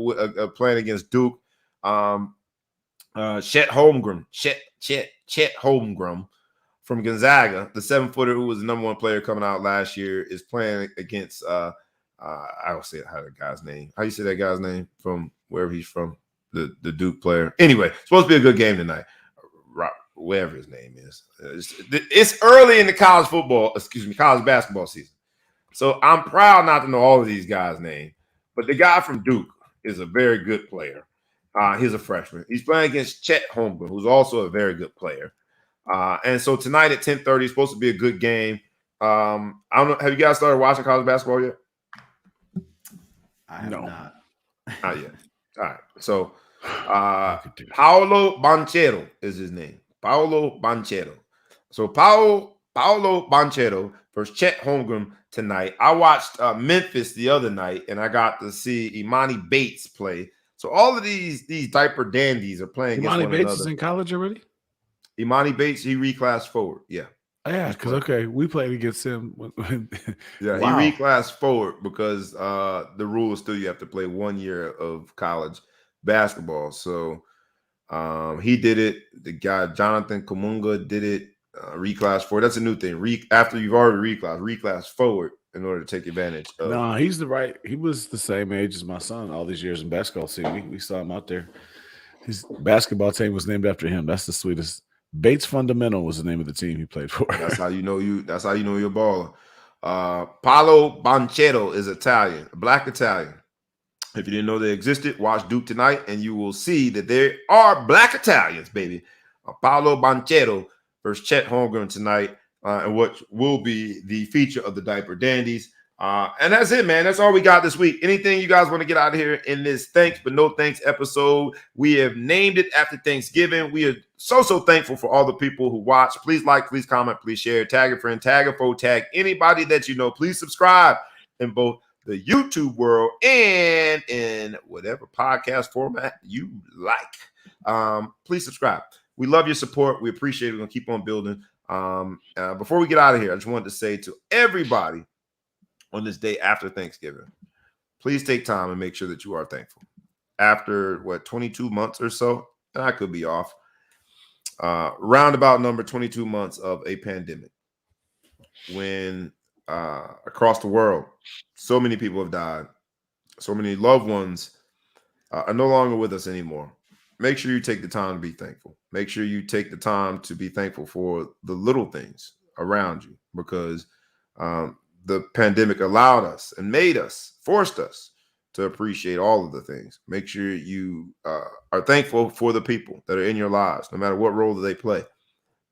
playing against Duke. Chet Holmgren from Gonzaga, the 7-footer who was the number one player coming out last year, is playing against I don't say how the guy's name. How you say that guy's name from wherever he's from? The Duke player. Anyway, supposed to be a good game tonight. Whatever his name is. It's early in the college basketball season. So I'm proud not to know all of these guys' names. But the guy from Duke is a very good player. He's a freshman. He's playing against Chet Holmgren, who's also a very good player. And so tonight at 10:30 is supposed to be a good game. I don't know. Have you guys started watching college basketball yet? I have not. Not yet. All right. So Paolo Banchero is his name. Paolo Banchero. So Paolo Banchero versus Chet Holmgren tonight. I watched Memphis the other night, and I got to see Imani Bates play. So all of these diaper dandies are playing against one another. Imani Bates is in college already? Imani Bates, he reclassed forward. Yeah. Yeah, because we played against him. Yeah, wow. He reclassed forward because the rule is still you have to play 1 year of college basketball. So he did it. The guy Jonathan Kumunga did it. Reclass forward. That's a new thing. After you've already reclass forward in order to take advantage of. No, he was the same age as my son all these years in basketball. See, we saw him out there. His basketball team was named after him. That's the sweetest. Bates Fundamental was the name of the team he played for. That's how you know you're a baller. Paolo Banchero is Italian, a black Italian. If you didn't know they existed, watch Duke tonight, and you will see that there are black Italians, baby. Paolo Banchero versus Chet Holmgren tonight, and what will be the feature of the Diaper Dandies. And that's it, man. That's all we got this week. Anything you guys want to get out of here in this thanks but no thanks episode? We have named it after Thanksgiving. We are so thankful for all the people who watch. Please like, please comment, please share, tag a friend, tag a foe, tag anybody that you know. Please subscribe in both the YouTube world and in whatever podcast format you like. Please subscribe. We love your support. We appreciate it. We're going to keep on building. Before we get out of here, I just wanted to say to everybody on this day after Thanksgiving, please take time and make sure that you are thankful. After 22 months or so, and I could be off, roundabout number 22 months of a pandemic, when across the world, so many people have died, so many loved ones are no longer with us anymore. Make sure you take the time to be thankful. Make sure you take the time to be thankful for the little things around you, because the pandemic allowed us and forced us to appreciate all of the things. Make sure you are thankful for the people that are in your lives, no matter what role that they play.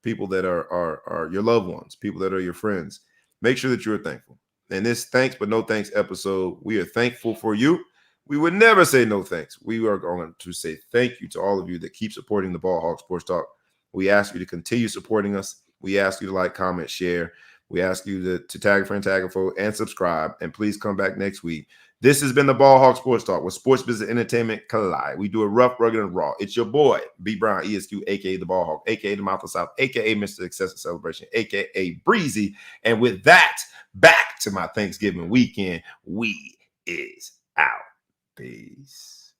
People that are your loved ones, people that are your friends. Make sure that you're thankful. In this thanks but no thanks episode, we are thankful for you. We would never say no thanks. We are going to say thank you to all of you that keep supporting the Ball Hawk Sports Talk. We ask you to continue supporting us. We ask you to like, comment, share. We ask you to tag a friend, tag a foe, and subscribe. And please come back next week. This has been the Ball Hawk Sports Talk, where sports, business, entertainment collide. We do it rough, rugged, and raw. It's your boy, B. Brown, ESQ, a.k.a. the Ball Hawk, a.k.a. the Mouth of South, a.k.a. Mr. Excessive Celebration, a.k.a. Breezy. And with that, back to my Thanksgiving weekend. We is out. Peace.